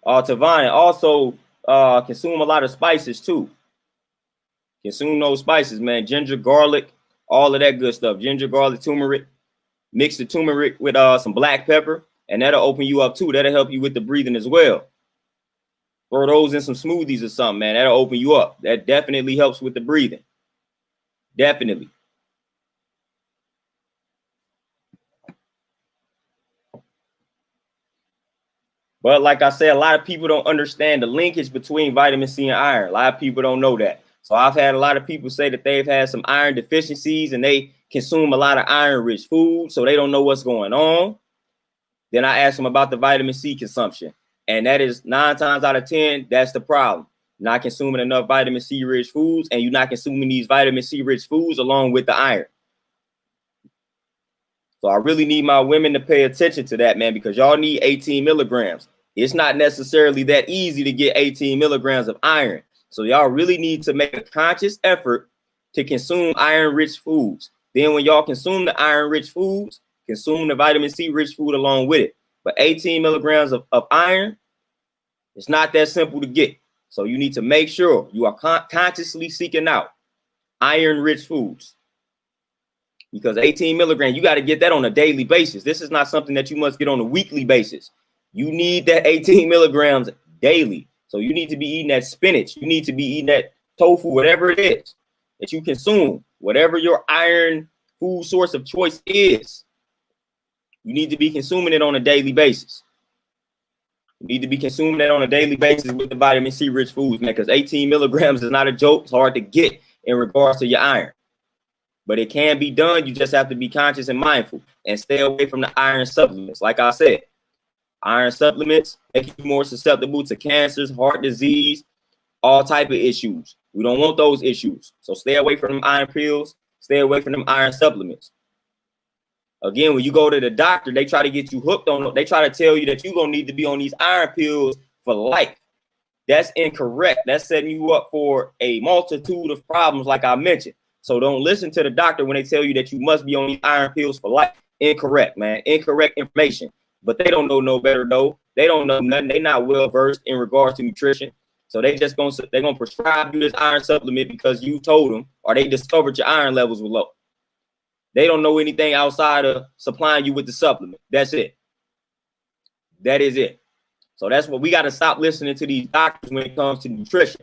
Tavon, also consume a lot of spices too. Consume those spices, man. Ginger, garlic, all of that good stuff. Ginger, garlic, turmeric. Mix the turmeric with some black pepper, and that'll open you up too. That'll help you with the breathing as well. Throw those in some smoothies or something, man. That'll open you up. That definitely helps with the breathing. Definitely. But like I said, a lot of people don't understand the linkage between vitamin C and iron. A lot of people don't know that. So I've had a lot of people say that they've had some iron deficiencies and they consume a lot of iron-rich food, so they don't know what's going on. Then I ask them about the vitamin C consumption. And that is 9 times out of 10, that's the problem. Not consuming enough vitamin C rich foods, and you're not consuming these vitamin C rich foods along with the iron. So I really need my women to pay attention to that, man, because y'all need 18 milligrams. It's not necessarily that easy to get 18 milligrams of iron. So y'all really need to make a conscious effort to consume iron rich foods. Then when y'all consume the iron rich foods, consume the vitamin C rich food along with it. But 18 milligrams of iron, it's not that simple to get. So you need to make sure you are consciously seeking out iron rich foods. Because 18 milligrams, you got to get that on a daily basis. This is not something that you must get on a weekly basis. You need that 18 milligrams daily. So you need to be eating that spinach. You need to be eating that tofu, whatever it is that you consume, whatever your iron food source of choice is. You need to be consuming it on a daily basis. You need to be consuming that on a daily basis with the vitamin C rich foods, man, because 18 milligrams is not a joke. It's hard to get in regards to your iron. But it can be done. You just have to be conscious and mindful and stay away from the iron supplements. Like I said, iron supplements make you more susceptible to cancers, heart disease, all type of issues. We don't want those issues. So stay away from them iron pills. Stay away from them iron supplements. Again, when you go to the doctor, they try to get you hooked on them. They try to tell you that you're going to need to be on these iron pills for life. That's incorrect. That's setting you up for a multitude of problems like I mentioned. So don't listen to the doctor when they tell you that you must be on these iron pills for life. Incorrect, man. Incorrect information. But they don't know no better, though. They don't know nothing. They're not well versed in regards to nutrition. So they're gonna prescribe you this iron supplement because you told them or they discovered your iron levels were low. They don't know anything outside of supplying you with the supplement. That's it. That is it. So that's what we got to stop listening to these doctors when it comes to nutrition.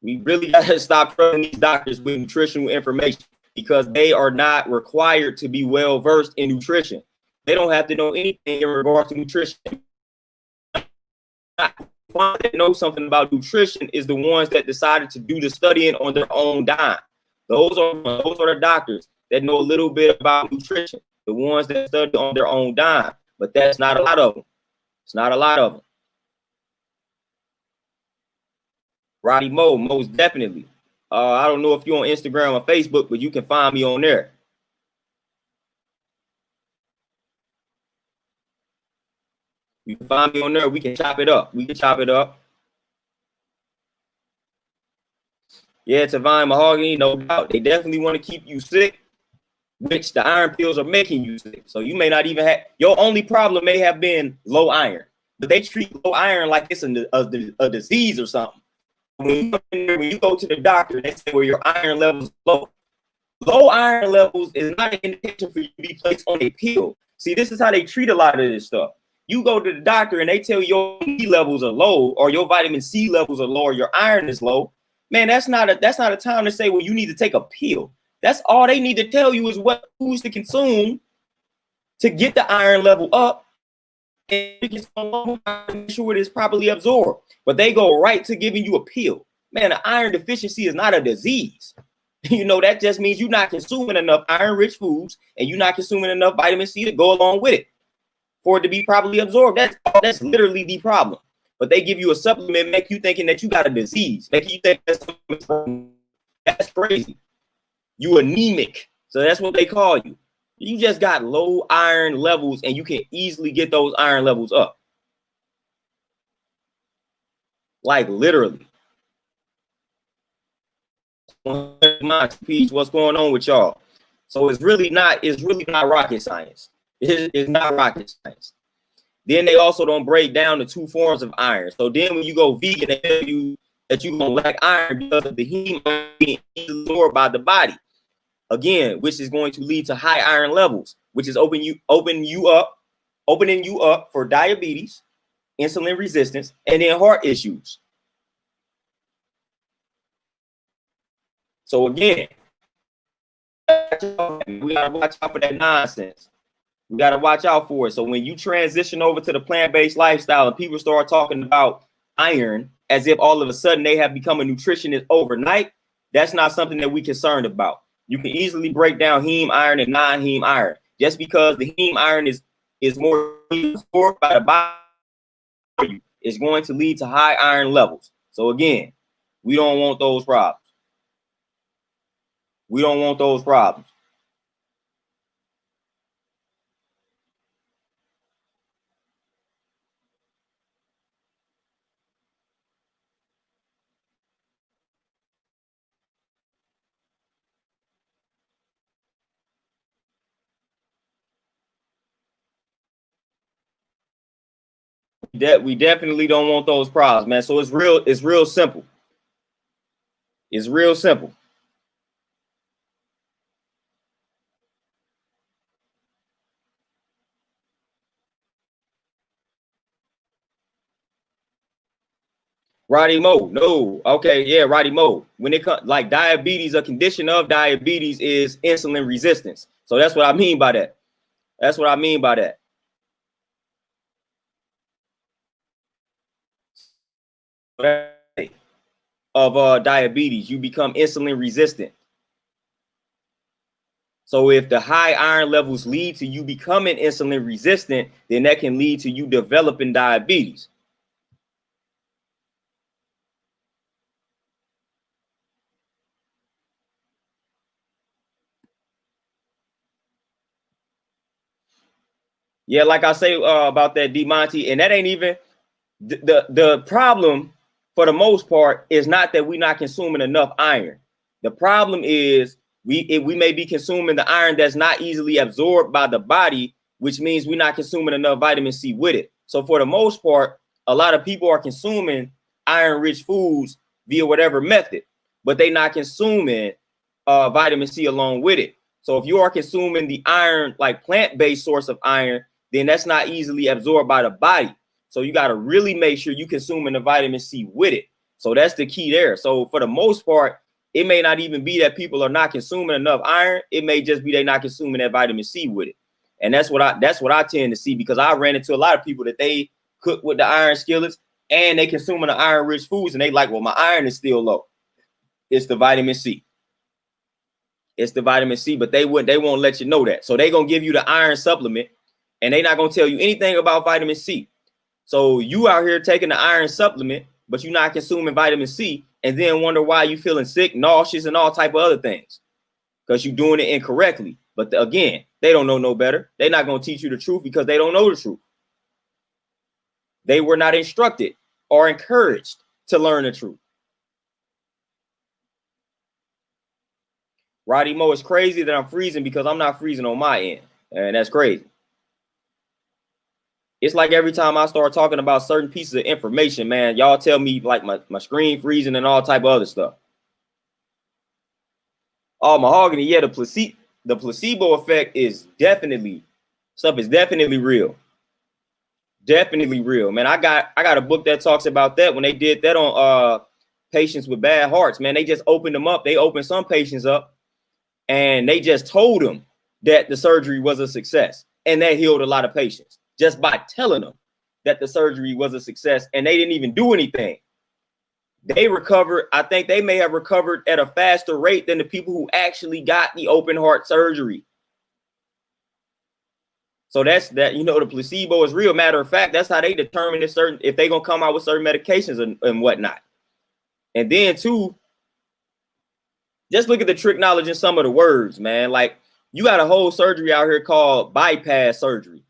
We really got to stop trusting these doctors with nutritional information because they are not required to be well versed in nutrition. They don't have to know anything in regards to nutrition. That know something about nutrition is the ones that decided to do the studying on their own dime. Those are the doctors that know a little bit about nutrition, the ones that study on their own dime. But that's not a lot of them. It's not a lot of them. Roddy Mo, most definitely. I don't know if you're on Instagram or Facebook, but you can find me on there. You can find me on there. We can chop it up. We can chop it up. Yeah, Tavine Mahogany, no doubt. They definitely want to keep you sick, which the iron pills are making you sick. So you may not even have, your only problem may have been low iron, but they treat low iron like it's a disease or something. When you go to the doctor, they say, well, your iron levels low. Low iron levels is not an indication for you to be placed on a pill. See, this is how they treat a lot of this stuff. You go to the doctor and they tell you your E levels are low or your vitamin C levels are low or your iron is low. Man, that's not a time to say, well, you need to take a pill. That's all they need to tell you is what foods to consume to get the iron level up and make sure it is properly absorbed. But they go right to giving you a pill. Man, an iron deficiency is not a disease. You know, that just means you're not consuming enough iron-rich foods and you're not consuming enough vitamin C to go along with it for it to be properly absorbed. That's literally the problem. But they give you a supplement, make you thinking that you got a disease, make you think that's crazy. You anemic. So that's what they call you. You just got low iron levels and you can easily get those iron levels up. Like literally. What's going on with y'all? So it's really not rocket science. It's not rocket science. Then they also don't break down the two forms of iron. So then when you go vegan, they tell you that you're gonna lack iron because of the heme being absorbed by the body. Again, which is going to lead to high iron levels, which is opening you up for diabetes, insulin resistance, and then heart issues. So again, we gotta watch out for that nonsense. We gotta watch out for it. So when you transition over to the plant-based lifestyle and people start talking about iron as if all of a sudden they have become a nutritionist overnight, that's not something that we're concerned about. You can easily break down heme iron and non-heme iron. Just because the heme iron is more absorbed by the body, is going to lead to high iron levels. So again, we don't want those problems. We don't want those problems. We definitely don't want those problems, man. So it's real simple. It's real simple. Roddy Mo, no, okay, yeah, Roddy Mo. When it comes like diabetes, a condition of diabetes is insulin resistance. So that's what I mean by that. That's what I mean by that. Of diabetes, you become insulin resistant. So if the high iron levels lead to you becoming insulin resistant, then that can lead to you developing diabetes. Yeah, like I say about that D Monty, and that ain't even the problem for the most part is not that we're not consuming enough iron. The problem is we may be consuming the iron that's not easily absorbed by the body, which means we're not consuming enough vitamin C with it. So for the most part, a lot of people are consuming iron-rich foods via whatever method, but they're not consuming vitamin C along with it. So if you are consuming the iron, like plant-based source of iron, then that's not easily absorbed by the body. So you got to really make sure you consuming the vitamin C with it. So that's the key there. So for the most part, it may not even be that people are not consuming enough iron. It may just be they're not consuming that vitamin C with it. And that's what I tend to see, because I ran into a lot of people that they cook with the iron skillets and they consuming the iron rich foods and they like, well, my iron is still low. It's the vitamin C. It's the vitamin C, but they won't let you know that. So they're gonna give you the iron supplement and they're not gonna tell you anything about vitamin C. So you out here taking the iron supplement, but you're not consuming vitamin C, and then wonder why you feeling sick, nauseous, and all type of other things, because you're doing it incorrectly. But again, they don't know no better. They're not going to teach you the truth because they don't know the truth. They were not instructed or encouraged to learn the truth. Roddy Mo, is crazy that I'm freezing because I'm not freezing on my end, and that's crazy. It's like every time I start talking about certain pieces of information, man, y'all tell me like my screen freezing and all type of other stuff. Oh, mahogany, yeah, the placebo effect is definitely real. Definitely real, man. I got a book that talks about that. When they did that on patients with bad hearts, man, they just opened them up. They opened some patients up and they just told them that the surgery was a success, and that healed a lot of patients just by telling them that the surgery was a success, and they didn't even do anything. They recovered. I think they may have recovered at a faster rate than the people who actually got the open heart surgery. So that's that, the placebo is real. Matter of fact, that's how they determine if they're gonna come out with certain medications and whatnot. And then too, just look at the trick knowledge in some of the words, man. Like, you got a whole surgery out here called bypass surgery.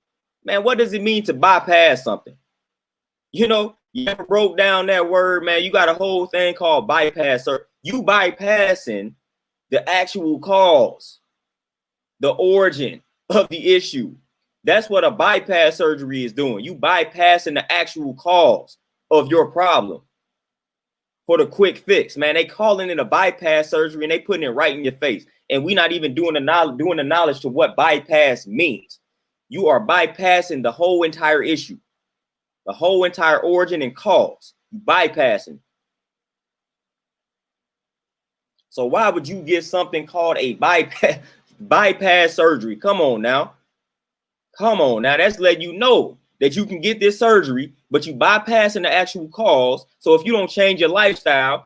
Man, what does it mean to bypass something? You ever broke down that word, man? You got a whole thing called bypass. You bypassing the actual cause, the origin of the issue. That's what a bypass surgery is doing. You bypassing the actual cause of your problem for the quick fix, man. They calling it a bypass surgery and they putting it right in your face. And we not even doing the knowledge to what bypass means. You are bypassing the whole entire issue, the whole entire origin and cause. You bypassing. So why would you get something called a bypass surgery? Come on now. Come on now. That's letting you know that you can get this surgery, but you bypassing the actual cause. So if you don't change your lifestyle,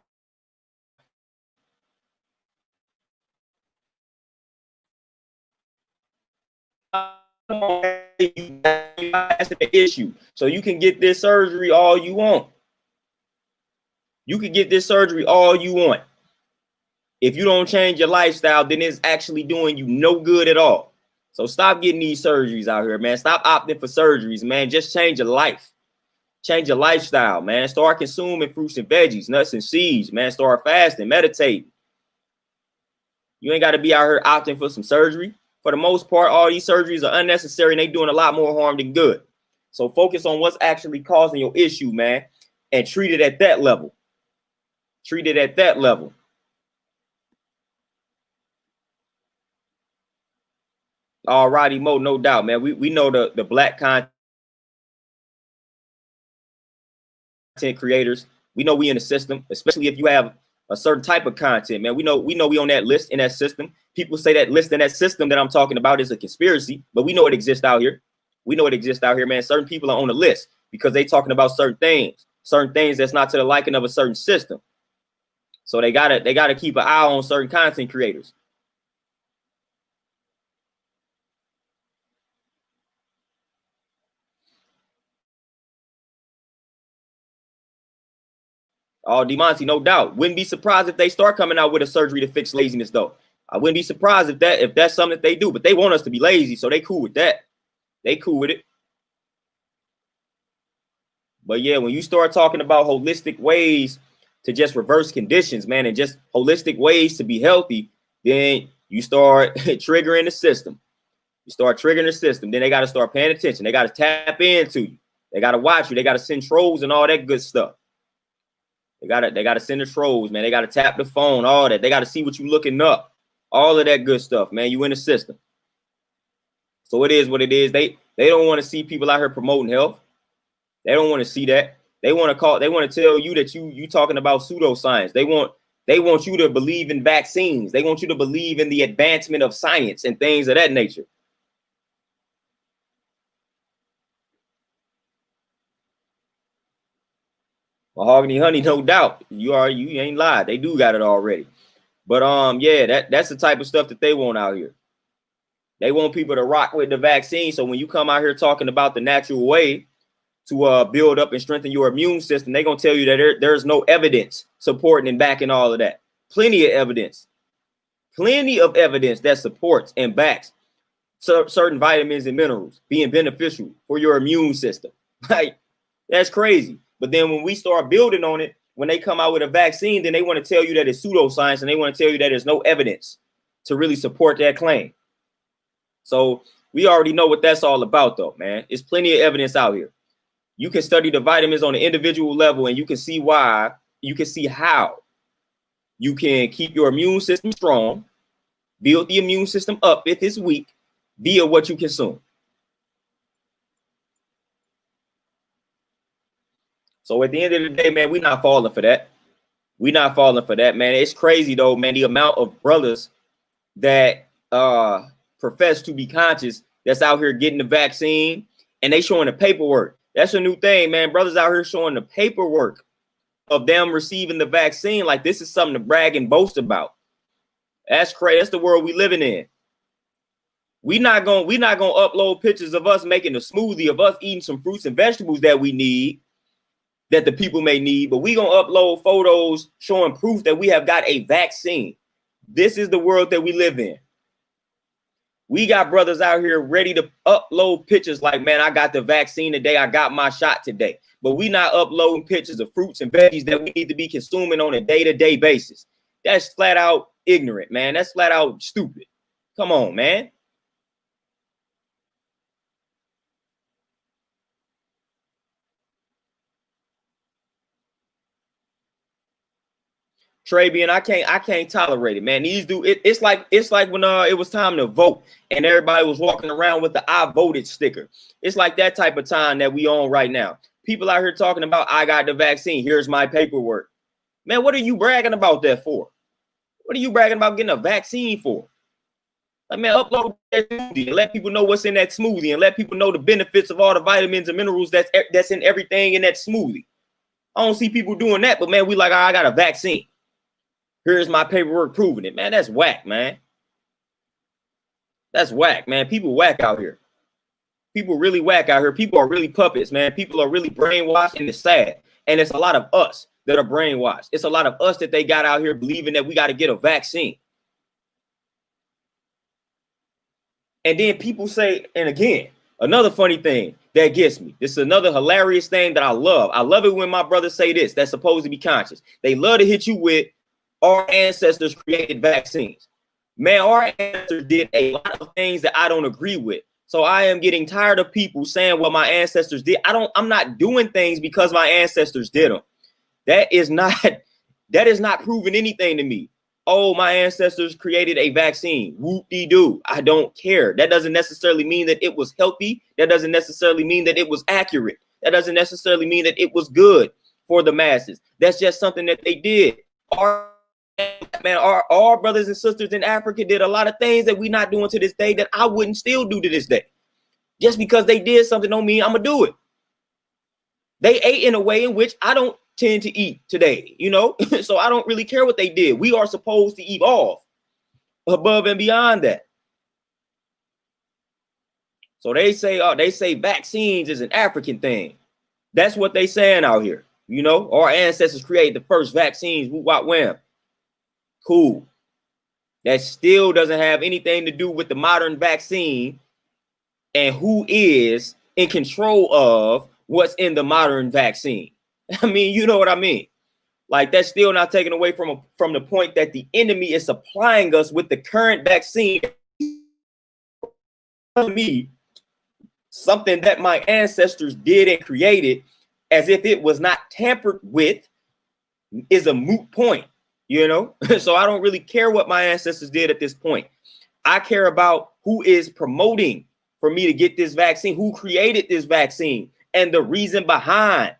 the issue. So you can get this surgery all you want. You could get this surgery all you want. If you don't change your lifestyle, then it's actually doing you no good at all. So stop getting these surgeries out here, man. Stop opting for surgeries, man. Just change your life. Change your lifestyle, man. Start consuming fruits and veggies, nuts and seeds, man. Start fasting, meditating. You ain't got to be out here opting for some surgery. For the most part, all these surgeries are unnecessary and they doing a lot more harm than good. So focus on what's actually causing your issue, man, and treat it at that level. Treat it at that level. All righty, Mo, no doubt, man. We know the black content creators. We know we in the system, especially if you have a certain type of content, man. We know we on that list in that system. People say that list in that system that I'm talking about is a conspiracy, but we know it exists out here. We know it exists out here, man. Certain people are on the list because they talking about certain things that's not to the liking of a certain system. So they gotta keep an eye on certain content creators. Oh, DeMonte, no doubt. Wouldn't be surprised if they start coming out with a surgery to fix laziness, though. I wouldn't be surprised if that's something that they do, but they want us to be lazy, so they cool with that. They cool with it. But yeah, when you start talking about holistic ways to just reverse conditions, man, and just holistic ways to be healthy, then you start triggering the system. You start triggering the system. Then they got to start paying attention. They got to tap into you. They got to watch you. They got to send trolls and all that good stuff. They gotta send the trolls, man. They gotta tap the phone, all that. They gotta see what you looking up, all of that good stuff, man. You in the system. So it is what it is. They don't want to see people out here promoting health. They don't want to see that. They want to tell you that you talking about pseudoscience. They want you to believe in vaccines. They want you to believe in the advancement of science and things of that nature. Mahogany honey, no doubt. You ain't lied. They do got it already. But yeah, that's the type of stuff that they want out here. They want people to rock with the vaccine. So when you come out here talking about the natural way to build up and strengthen your immune system, they're gonna tell you that there's no evidence supporting and backing all of that. Plenty of evidence that supports and backs certain vitamins and minerals being beneficial for your immune system. Like, that's crazy. But then when we start building on it, when they come out with a vaccine, then they want to tell you that it's pseudoscience and they want to tell you that there's no evidence to really support that claim. So we already know what that's all about, though, man. It's plenty of evidence out here. You can study the vitamins on an individual level and you can see why, you can see how you can keep your immune system strong, build the immune system up if it's weak via what you consume. So at the end of the day, man, we're not falling for that. We're not falling for that, man. It's crazy, though, man, the amount of brothers that profess to be conscious that's out here getting the vaccine and they showing the paperwork. That's a new thing, man. Brothers out here showing the paperwork of them receiving the vaccine like this is something to brag and boast about. That's crazy. That's the world we living in. We're not gonna upload pictures of us making a smoothie, of us eating some fruits and vegetables that we need, that the people may need, but we gonna upload photos showing proof that we have got a vaccine. This is the world that we live in. We got brothers out here ready to upload pictures like, man, I got the vaccine today. I got my shot today. But we not uploading pictures of fruits and veggies that we need to be consuming on a day-to-day basis. That's flat out ignorant, man. That's flat out stupid. Come on, man. Travian, I can't tolerate it, man. These do it's like when it was time to vote and everybody was walking around with the I voted sticker. It's like that type of time that we on right now. People out here talking about I got the vaccine. Here's my paperwork. Man, what are you bragging about that for? What are you bragging about getting a vaccine for? Like, man, upload that smoothie and let people know what's in that smoothie and let people know the benefits of all the vitamins and minerals that's in everything in that smoothie. I don't see people doing that, but man, we like, I got a vaccine. Here's my paperwork proving it, man. That's whack, man. That's whack, man. People whack out here. People really whack out here. People are really puppets, man. People are really brainwashed, and it's sad. And it's a lot of us that are brainwashed. It's a lot of us that they got out here believing that we got to get a vaccine. And then people say, and again, another funny thing that gets me. This is another hilarious thing that I love. I love it when my brothers say this, that's supposed to be conscious. They love to hit you with our ancestors created vaccines. Man, our ancestors did a lot of things that I don't agree with. So I am getting tired of people saying what my ancestors did. I'm not doing things because my ancestors did them. That is not proving anything to me. Oh, my ancestors created a vaccine. Whoop-de-doo. I don't care. That doesn't necessarily mean that it was healthy. That doesn't necessarily mean that it was accurate. That doesn't necessarily mean that it was good for the masses. That's just something that they did. Our brothers and sisters in Africa did a lot of things that we're not doing to this day that I wouldn't still do to this day. Just because they did something don't mean I'm going to do it. They ate in a way in which I don't tend to eat today, you know, so I don't really care what they did. We are supposed to evolve above and beyond that. So they say vaccines is an African thing. That's what they saying out here. You know, our ancestors created the first vaccines. Wham. Cool. That still doesn't have anything to do with the modern vaccine and who is in control of what's in the modern vaccine. I mean, you know what I mean? Like, that's still not taken away from the point that the enemy is supplying us with the current vaccine. To me, something that my ancestors did and created as if it was not tampered with is a moot point, you know? So I don't really care what my ancestors did at this point. I care about who is promoting for me to get this vaccine, who created this vaccine, and the reason behind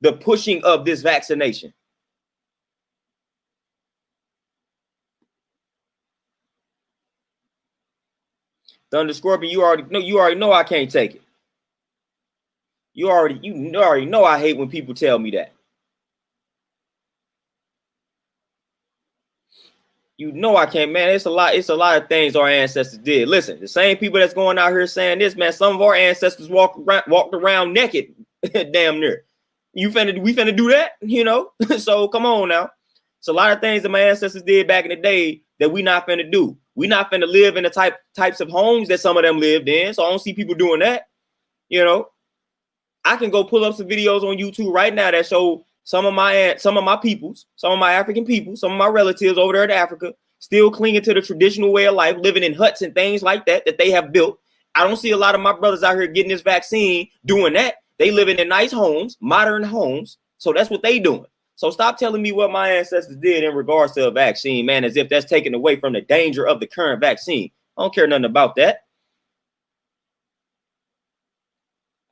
the pushing of this vaccination. Thunder Scorpion, you already know I can't take it. You already know I hate when people tell me that. You know I can't, man. It's a lot of things our ancestors did. Listen, the same people that's going out here saying this, man, some of our ancestors walked around naked, damn near. We finna do that, you know? So come on now. It's a lot of things that my ancestors did back in the day that we not finna do. We not finna live in the types of homes that some of them lived in. So I don't see people doing that. You know, I can go pull up some videos on YouTube right now that show some of my peoples, some of my African people, some of my relatives over there in Africa still clinging to the traditional way of life, living in huts and things like that they have built. I don't see a lot of my brothers out here getting this vaccine doing that. They living in nice homes, modern homes. So that's what they doing. So stop telling me what my ancestors did in regards to a vaccine, man, as if that's taken away from the danger of the current vaccine. I don't care nothing about that.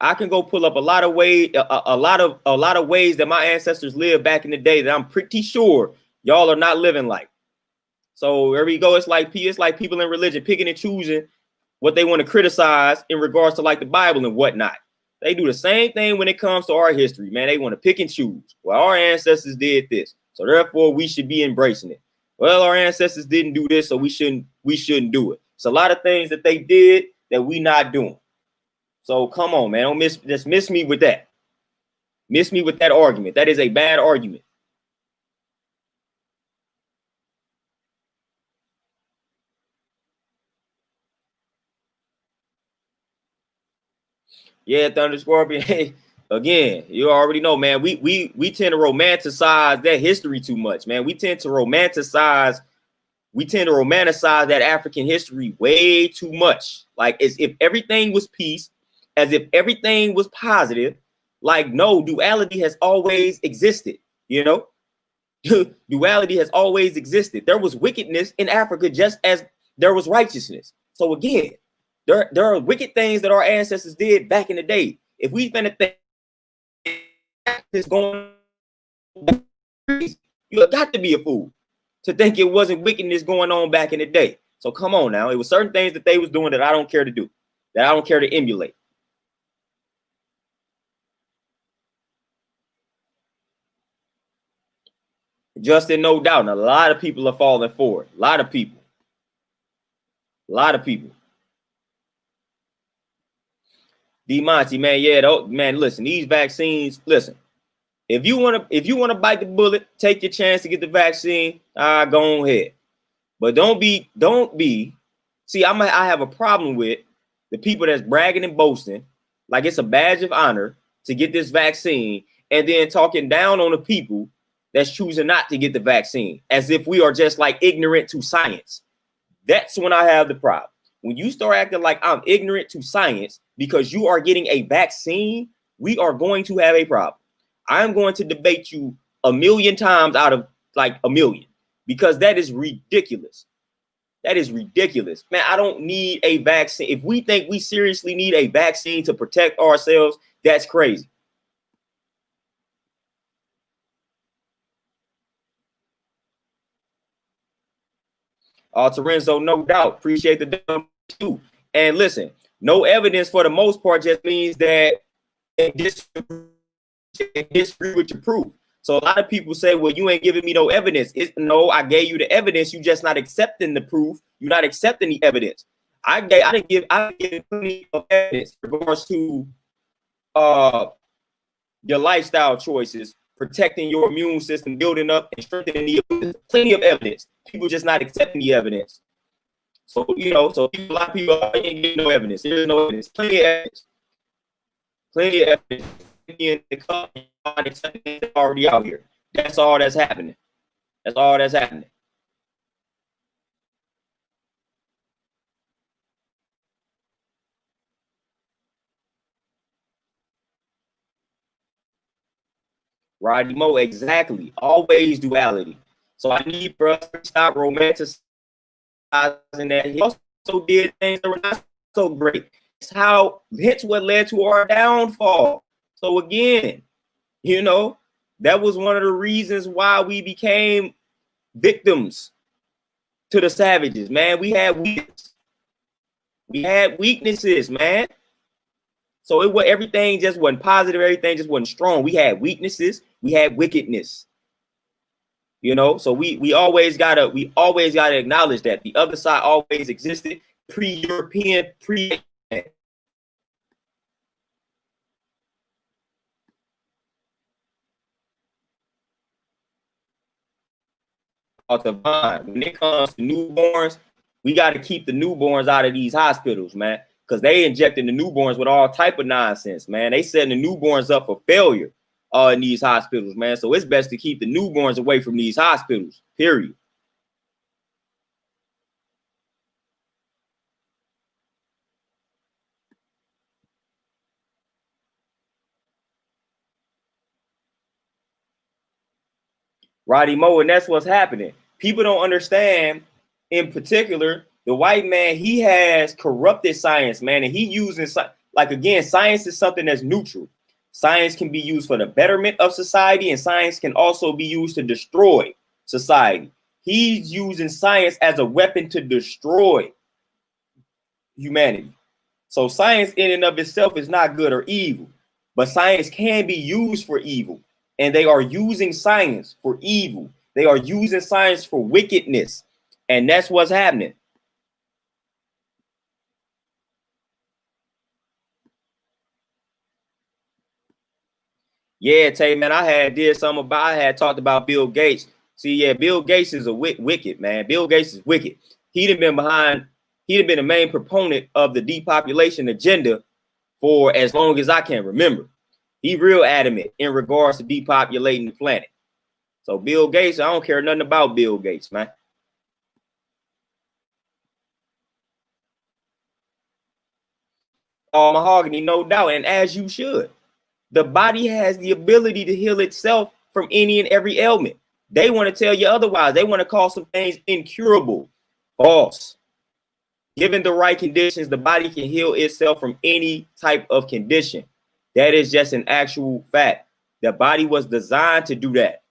I can go pull up a lot of ways that my ancestors lived back in the day that I'm pretty sure y'all are not living like. So there we go. It's like people in religion picking and choosing what they want to criticize in regards to like the Bible and whatnot. They do the same thing when it comes to our history, man. They want to pick and choose. Well, our ancestors did this, so therefore we should be embracing it. Well, our ancestors didn't do this, so we shouldn't do it. It's a lot of things that they did that we not doing. So come on, man. Don't miss me with that. Miss me with that argument. That is a bad argument. Yeah, Thunder Scorpion. Hey, again, you already know, man. We tend to romanticize that history too much, man. We tend to romanticize that African history way too much. Like as if everything was peace, as if everything was positive. Like, no, duality has always existed, you know? Duality has always existed. There was wickedness in Africa just as there was righteousness. So again, there are wicked things that our ancestors did back in the day. If we finna think this going, you got to be a fool to think it wasn't wickedness going on back in the day. So come on now. It was certain things that they was doing that I don't care to do, that I don't care to emulate. Justin, no doubt. And a lot of people are falling for it. A lot of people. D Monty, man, yeah, man, listen, these vaccines, listen, If you want to bite the bullet, take your chance to get the vaccine. Go ahead. But don't be. See, I have a problem with the people that's bragging and boasting like it's a badge of honor to get this vaccine, and then talking down on the people that's choosing not to get the vaccine as if we are just like ignorant to science. That's when I have the problem. When you start acting like I'm ignorant to science because you are getting a vaccine, we are going to have a problem. I'm going to debate you a million times out of like a million, because that is ridiculous. That is ridiculous. Man, I don't need a vaccine. If we think we seriously need a vaccine to protect ourselves, that's crazy. Terenzo, no doubt. Appreciate the too. And listen, no evidence for the most part just means that they disagree with your proof. So a lot of people say, well, you ain't giving me no evidence. No, I gave you the evidence. You just not accepting the proof. You're not accepting the evidence. I didn't give plenty of evidence in regards to your lifestyle choices, protecting your immune system, building up and strengthening the immune system. Plenty of evidence. People just not accepting the evidence. So, a lot of people ain't getting no evidence. There's no evidence. Plenty of evidence. Plenty of evidence. In the company already out here. That's all that's happening. That's all that's happening. Roddy Mo, exactly. Always duality. So I need for us to stop romanticizing that. He also did things that were not so great. Hence what led to our downfall. So again, that was one of the reasons why we became victims to the savages, man. We had weaknesses, man. So everything just wasn't positive, everything just wasn't strong. We had weaknesses, we had wickedness. So we always gotta acknowledge that the other side always existed pre-European, pre when it comes to newborns, we got to keep the newborns out of these hospitals, man, because they injecting the newborns with all type of nonsense, man. They setting the newborns up for failure in these hospitals, man. So it's best to keep the newborns away from these hospitals, period. Roddy Mo, and that's what's happening. People don't understand, in particular, the white man, he has corrupted science, man, and he using, again, science is something that's neutral. Science can be used for the betterment of society, and science can also be used to destroy society. He's using science as a weapon to destroy humanity. So science in and of itself is not good or evil, but science can be used for evil. And they are using science for evil. They are using science for wickedness. And that's what's happening. Yeah, Tay, man, I had talked about Bill Gates. See, yeah, Bill Gates is a wicked, man. Bill Gates is wicked. He'd have been the main proponent of the depopulation agenda for as long as I can remember. He real adamant in regards to depopulating the planet. So Bill Gates, I don't care nothing about Bill Gates, man. Mahogany, no doubt, and as you should. The body has the ability to heal itself from any and every ailment. They want to tell you otherwise. They want to call some things incurable. False. Given the right conditions, the body can heal itself from any type of condition. That is just an actual fact. The body was designed to do that.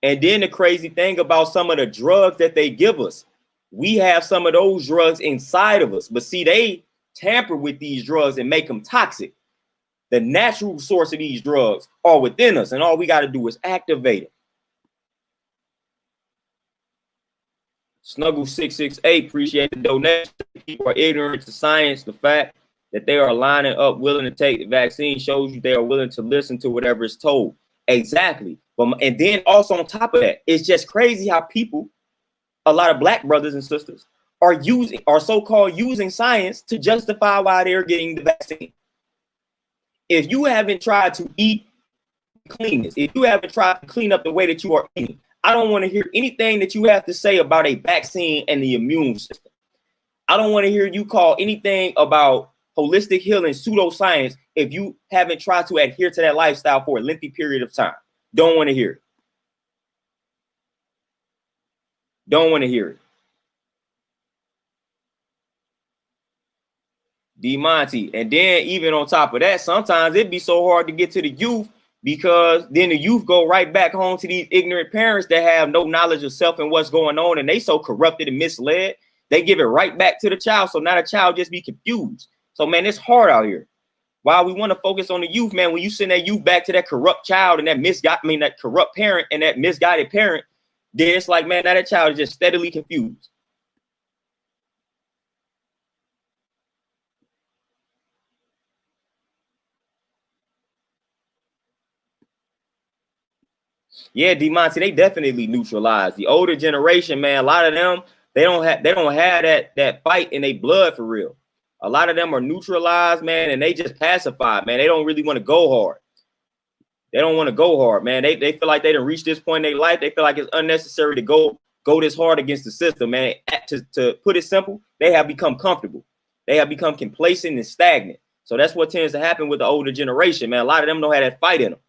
And then the crazy thing about some of the drugs that they give us, we have some of those drugs inside of us. But see, they tamper with these drugs and make them toxic. The natural source of these drugs are within us, and all we got to do is activate it. Snuggle 668, appreciate the donation. People are ignorant to science, the fact. that they are lining up, willing to take the vaccine, shows you they are willing to listen to whatever is told. Exactly. And then also on top of that, it's just crazy how people, a lot of black brothers and sisters, are so-called using science to justify why they're getting the vaccine. If you haven't tried to eat cleanness, if you haven't tried to clean up the way that you are eating, I don't want to hear anything that you have to say about a vaccine and the immune system. I don't want to hear you call anything about holistic healing pseudoscience if you haven't tried to adhere to that lifestyle for a lengthy period of time. Don't want to hear it. Don't want to hear it. D-Monty. And then even on top of that, sometimes it'd be so hard to get to the youth because then the youth go right back home to these ignorant parents that have no knowledge of self and what's going on, and they so corrupted and misled, they give it right back to the child. So now the child just be confused. So, man, it's hard out here. While we want to focus on the youth, man, when you send that youth back to that corrupt child and that corrupt parent and that misguided parent, then it's like, man, now that child is just steadily confused. Yeah, D-Monty, they definitely neutralize. The older generation, man, a lot of them, they don't have that fight in their blood for real. A lot of them are neutralized, man, and they just pacified, man. They don't really want to go hard. They don't want to go hard, man. They feel like they didn't reach this point in their life. They feel like it's unnecessary to go this hard against the system, man. To put it simple, they have become comfortable. They have become complacent and stagnant. So that's what tends to happen with the older generation, man. A lot of them don't have that fight in them.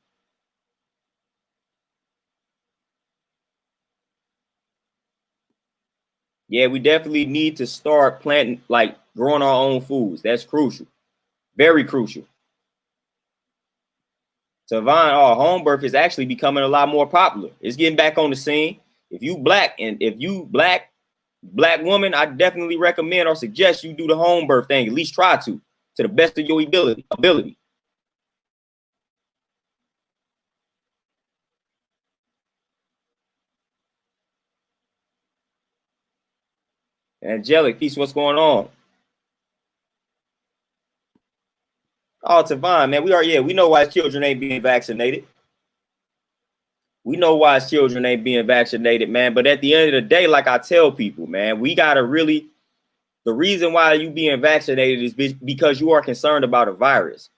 Yeah, we definitely need to start planting, like growing our own foods. That's crucial. Very crucial. Savon, home birth is actually becoming a lot more popular. It's getting back on the scene. If you black woman, I definitely recommend or suggest you do the home birth thing. At least try to the best of your ability. Angelic, peace, what's going on? Oh, Tavon, man, we know why children ain't being vaccinated. We know why children ain't being vaccinated, man. But at the end of the day, like I tell people, man, we got to really, the reason why you being vaccinated is because you are concerned about a virus.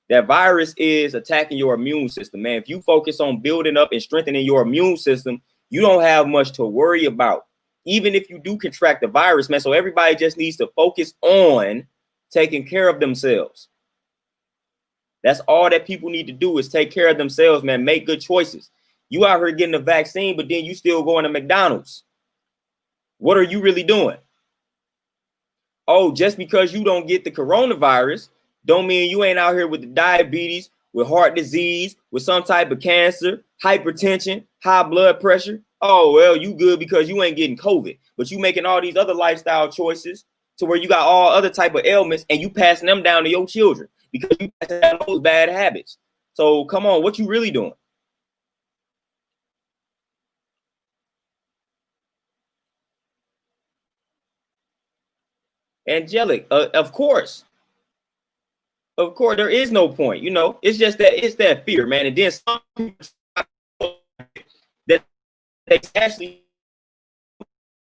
That virus is attacking your immune system, man. If you focus on building up and strengthening your immune system, you don't have much to worry about. Even if you do contract the virus, man. So everybody just needs to focus on taking care of themselves. That's all that people need to do is take care of themselves, man. Make good choices. You out here getting the vaccine, but then you still going to McDonald's. What are you really doing? Oh, just because you don't get the coronavirus don't mean you ain't out here with the diabetes, with heart disease, with some type of cancer, hypertension, high blood pressure. Oh, well, you good because you ain't getting COVID, but you making all these other lifestyle choices to where you got all other type of ailments and you passing them down to your children because you passing down those bad habits. So come on, what you really doing? Angelic, of course, there is no point. You know, it's just that fear, man. And then some people that they actually,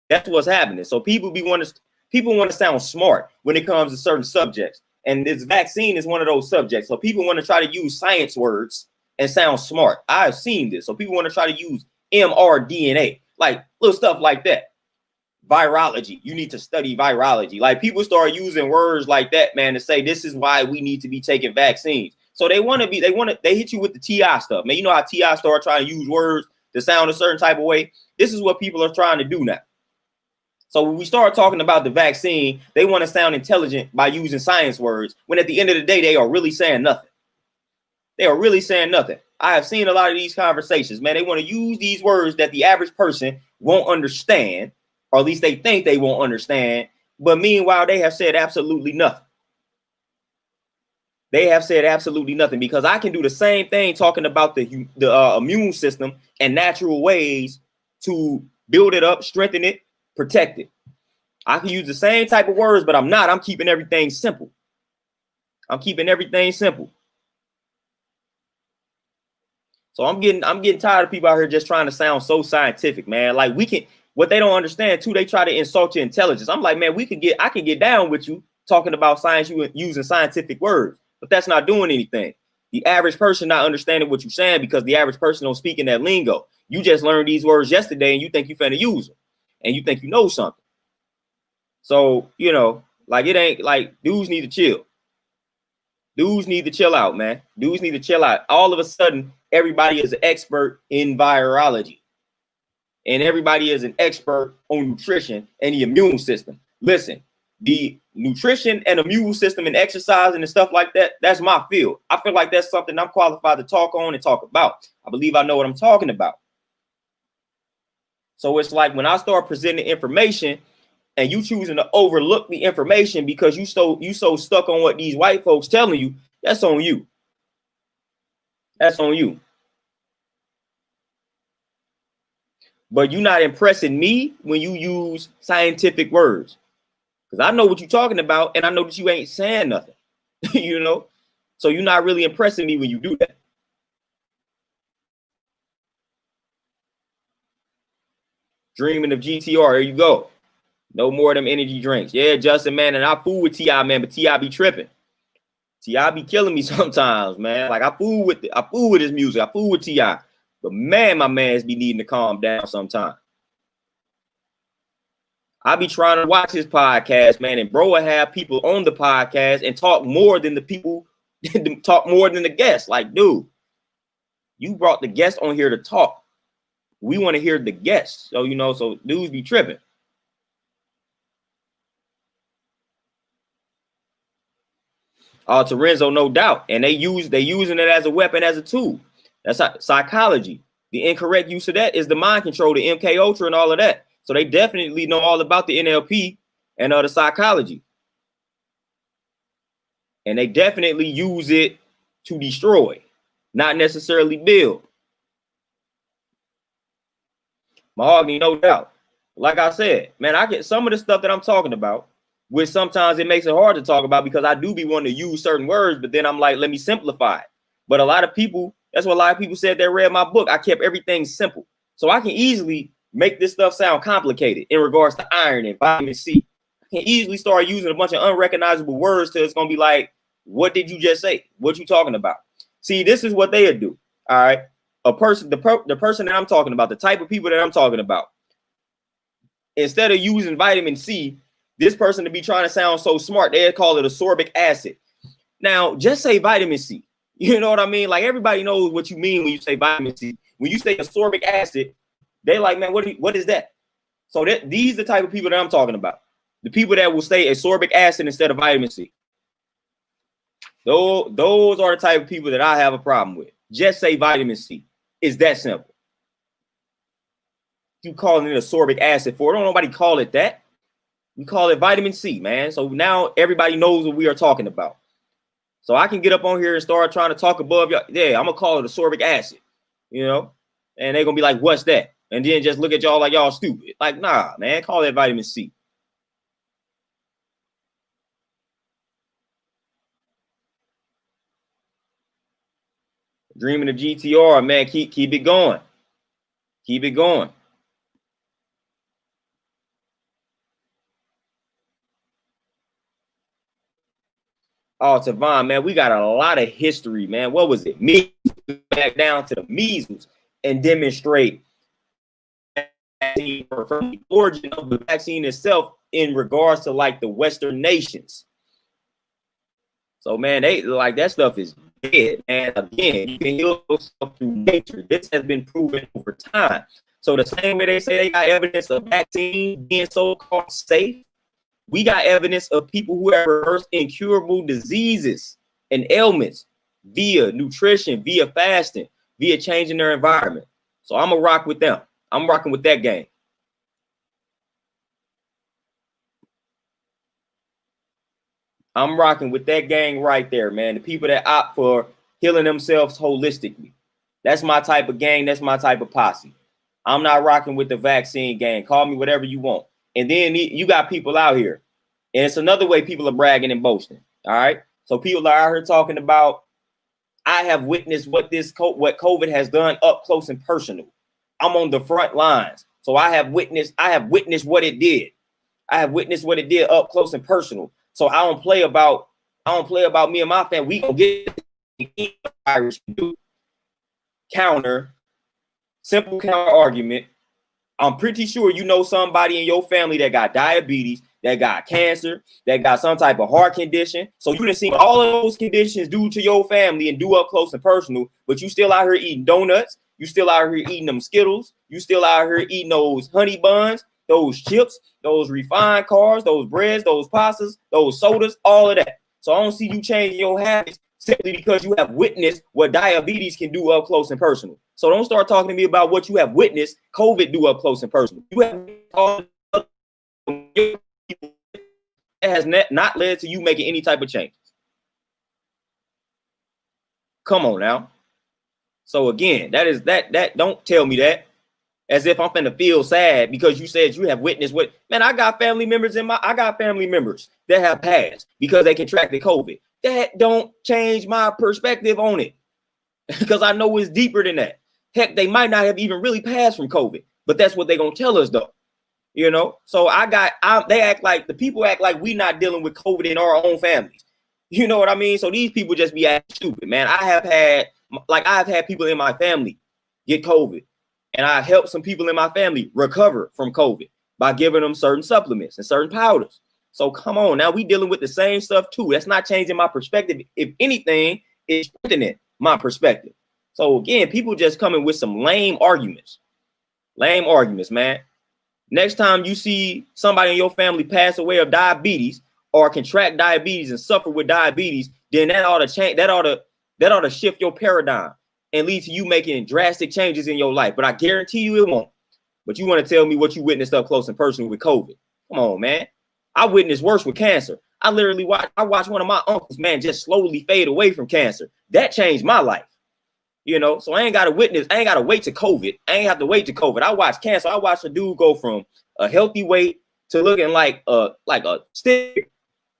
that's what's happening. So people want to sound smart when it comes to certain subjects, and this vaccine is one of those subjects. So people want to try to use science words and sound smart. I've seen this. So people want to try to use mRNA, like little stuff like that. Virology, you need to study virology. Like people start using words like that, man, to say this is why we need to be taking vaccines. So they hit you with the TI stuff, man. You know how TI start trying to use words to sound a certain type of way. This is what people are trying to do now. So when we start talking about the vaccine, they want to sound intelligent by using science words, when at the end of the day, they are really saying nothing. They are really saying nothing. I have seen a lot of these conversations, man. They want to use these words that the average person won't understand, or at least they think they won't understand. But meanwhile, they have said absolutely nothing. They have said absolutely nothing, because I can do the same thing talking about the immune system and natural ways to build it up, strengthen it, protect it. I can use the same type of words, but I'm keeping everything simple. I'm keeping everything simple. So I'm getting tired of people out here just trying to sound so scientific, man. Like what they don't understand too, they try to insult your intelligence. I'm like, man, I can get down with you talking about science, you using scientific words, but that's not doing anything. The average person not understanding what you're saying because the average person don't speak in that lingo. You just learned these words yesterday and you think you finna use them and you think you know something. So, like it ain't like dudes need to chill. Dudes need to chill out, man. Dudes need to chill out. All of a sudden, everybody is an expert in virology. And everybody is an expert on nutrition and the immune system. Listen, the nutrition and immune system and exercise and stuff like that, that's my field. I feel like that's something I'm qualified to talk on and talk about. I believe I know what I'm talking about. So it's like when I start presenting information and you choosing to overlook the information because you so stuck on what these white folks telling you, that's on you. That's on you. But you're not impressing me when you use scientific words. Because I know what you're talking about, and I know that you ain't saying nothing. So you're not really impressing me when you do that. Dreaming of GTR, there you go. No more of them energy drinks. Yeah, Justin, man, and I fool with T.I., man, but T.I. be tripping. T.I. be killing me sometimes, man. Like I fool with his music. I fool with T.I. But man, my man's be needing to calm down sometimes. I be trying to watch his podcast, man, and bro will have people on the podcast and talk more than the people, talk more than the guests. Like, dude, you brought the guest on here to talk. We want to hear the guests. So, so dudes be tripping. Terenzo, no doubt. And they using it as a weapon, as a tool. That's psychology. The incorrect use of that is the mind control, the MK Ultra and all of that. So they definitely know all about the NLP and the psychology. And they definitely use it to destroy, not necessarily build. Mahogany, no doubt. Like I said, man, I get some of the stuff that I'm talking about, which sometimes it makes it hard to talk about because I do be wanting to use certain words, but then I'm like, let me simplify it. But a lot of people, that's what a lot of people said that read my book. I kept everything simple. So I can easily make this stuff sound complicated in regards to iron and vitamin C. I can easily start using a bunch of unrecognizable words till it's going to be like, what did you just say? What you talking about? See, this is what they'll do. All right. The person that I'm talking about, the type of people that I'm talking about, instead of using vitamin C, this person to be trying to sound so smart, they call it ascorbic acid. Now, just say vitamin C. You know what I mean? Like everybody knows what you mean when you say vitamin C. When you say ascorbic acid, they like, man, what is that? So these are the type of people that I'm talking about. The people that will say ascorbic acid instead of vitamin C. Those are the type of people that I have a problem with. Just say vitamin C. It's that simple. You calling it ascorbic acid for it. Don't nobody call it that. We call it vitamin C, man. So now everybody knows what we are talking about. So I can get up on here and start trying to talk above y'all. Yeah, I'm gonna call it ascorbic acid, and they're gonna be like, what's that? And then just look at y'all like y'all stupid. Like, nah, man, call that vitamin C. Dreaming of GTR, man, keep it going. Keep it going. Oh, Tavon, man, we got a lot of history, man. What was it? Back down to the measles and demonstrate from the origin of the vaccine itself in regards to like the Western nations. So, man, they like that stuff is dead. And again, you can heal yourself through nature. This has been proven over time. So the same way they say they got evidence of vaccine being so-called safe, we got evidence of people who have reversed incurable diseases and ailments via nutrition, via fasting, via changing their environment. So I'm going to rock with them. I'm rocking with that game. I'm rocking with that gang right there, man. The people that opt for healing themselves holistically. That's my type of gang. That's my type of posse. I'm not rocking with the vaccine gang. Call me whatever you want. And then you got people out here. And it's another way people are bragging and boasting. All right. So people are out here talking about, I have witnessed what what COVID has done up close and personal. I'm on the front lines. So I have witnessed what it did. I have witnessed what it did up close and personal. So I don't play about me and my family. We gonna get virus. Simple counter argument. I'm pretty sure you know somebody in your family that got diabetes, that got cancer, that got some type of heart condition. So you done seen all of those conditions due to your family and do up close and personal, but you still out here eating donuts. You still out here eating them Skittles. You still out here eating those honey buns, those chips, those refined carbs, those breads, those pastas, those sodas, all of that. So I don't see you changing your habits simply because you have witnessed what diabetes can do up close and personal. So don't start talking to me about what you have witnessed COVID do up close and personal. You have all that has not led to you making any type of changes. Come on now. So again, that don't tell me that as if I'm finna feel sad because you said you have witnessed what. Man, I got family members that have passed because they contracted COVID. That don't change my perspective on it because I know it's deeper than that. Heck, they might not have even really passed from COVID, but that's what they're gonna tell us though. You know, so the people act like we not dealing with COVID in our own families. You know what I mean? So these people just be acting stupid, man. I've had people in my family get COVID, and I've helped some people in my family recover from COVID by giving them certain supplements and certain powders. So come on, now we dealing with the same stuff too. That's not changing my perspective. If anything, it's strengthening my perspective. So again, people just coming with some lame arguments, man. Next time you see somebody in your family pass away of diabetes or contract diabetes and suffer with diabetes, then that ought to change. That ought to shift your paradigm and lead to you making drastic changes in your life. But I guarantee you it won't. But you want to tell me what you witnessed up close and personal with COVID? Come on, man. I witnessed worse with cancer. I watched one of my uncles, man, just slowly fade away from cancer. That changed my life. You know, so I ain't got to wait to COVID. I ain't have to wait to COVID. I watched cancer. I watched a dude go from a healthy weight to looking like a stick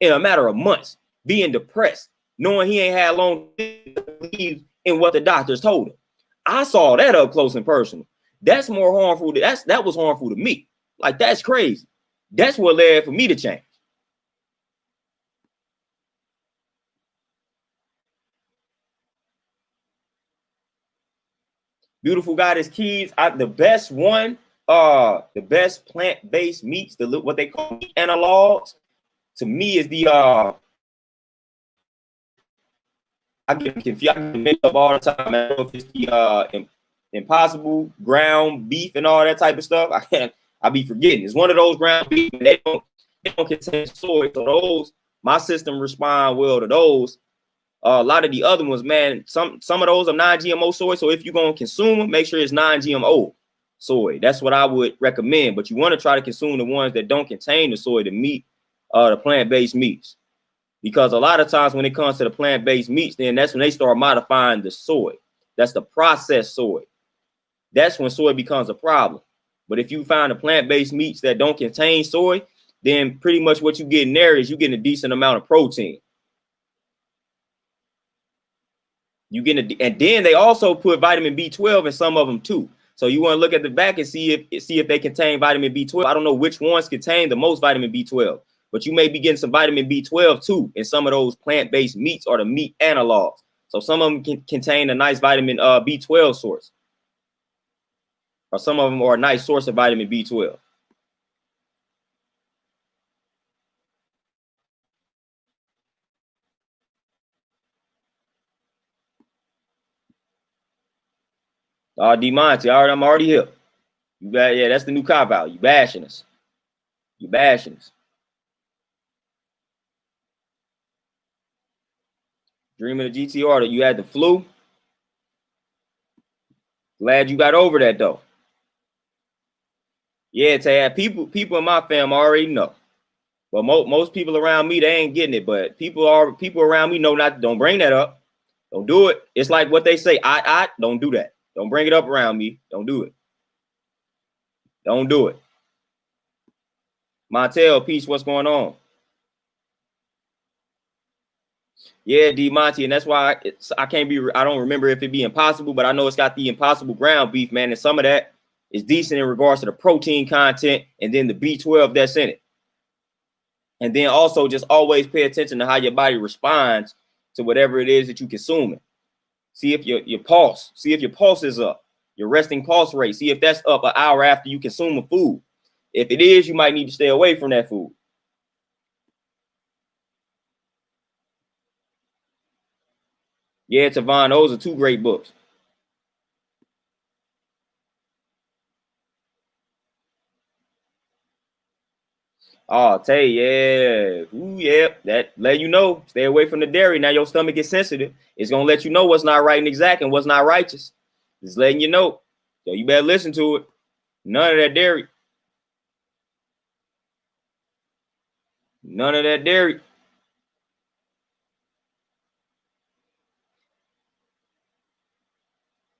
in a matter of months, being depressed, knowing he ain't had long to believe in what the doctors told him. I saw that up close and personal. That's more harmful. That was harmful to me. Like, that's crazy. That's what led for me to change. Beautiful Goddess Keys, the best plant-based meats, what they call meat analogs, to me is the I get confused. I get mixed up all the time. I don't know if it's the impossible ground beef and all that type of stuff. I be forgetting. It's one of those ground beef, and they don't contain soy. So those, my system respond well to those. A lot of the other ones, man, some of those are non-GMO soy. So if you're going to consume them, make sure it's non-GMO soy. That's what I would recommend. But you want to try to consume the ones that don't contain the soy, the plant-based meats. Because a lot of times when it comes to the plant-based meats, then that's when they start modifying the soy. That's the processed soy. That's when soy becomes a problem. But if you find the plant-based meats that don't contain soy, then pretty much what you get in there is you getting a decent amount of protein. And then they also put vitamin B12 in some of them too. So you want to look at the back and see if they contain vitamin B12. I don't know which ones contain the most vitamin B12, but you may be getting some vitamin B12 too in some of those plant-based meats or the meat analogs. So some of them can contain a nice vitamin B12 source, or some of them are a nice source of vitamin B12. D-Monty, I'm already here. Yeah, that's the new cop out. You bashing us. Dreaming of GTR that you had the flu. Glad you got over that though. Yeah, Tad, people in my fam already know. But most people around me, they ain't getting it. But people around me know not. Don't bring that up. Don't do it. It's like what they say. I don't do that. Don't bring it up around me. Don't do it. Don't do it. Montel, peace. What's going on? Yeah, D Monty, and that's why I can't be. I don't remember if it be impossible, but I know it's got the impossible ground beef, man, and some of that is decent in regards to the protein content, and then the B12 that's in it. And then also just always pay attention to how your body responds to whatever it is that you're consuming. See if your pulse, see if your pulse is up, your resting pulse rate. See if that's up an hour after you consume a food. If it is, you might need to stay away from that food. Yeah, Tavon, those are two great books. Oh, Tay, yeah. Ooh, yeah. That let you know. Stay away from the dairy. Now your stomach is sensitive. It's gonna let you know what's not right and exact and what's not righteous. It's letting you know. So you better listen to it. None of that dairy. None of that dairy.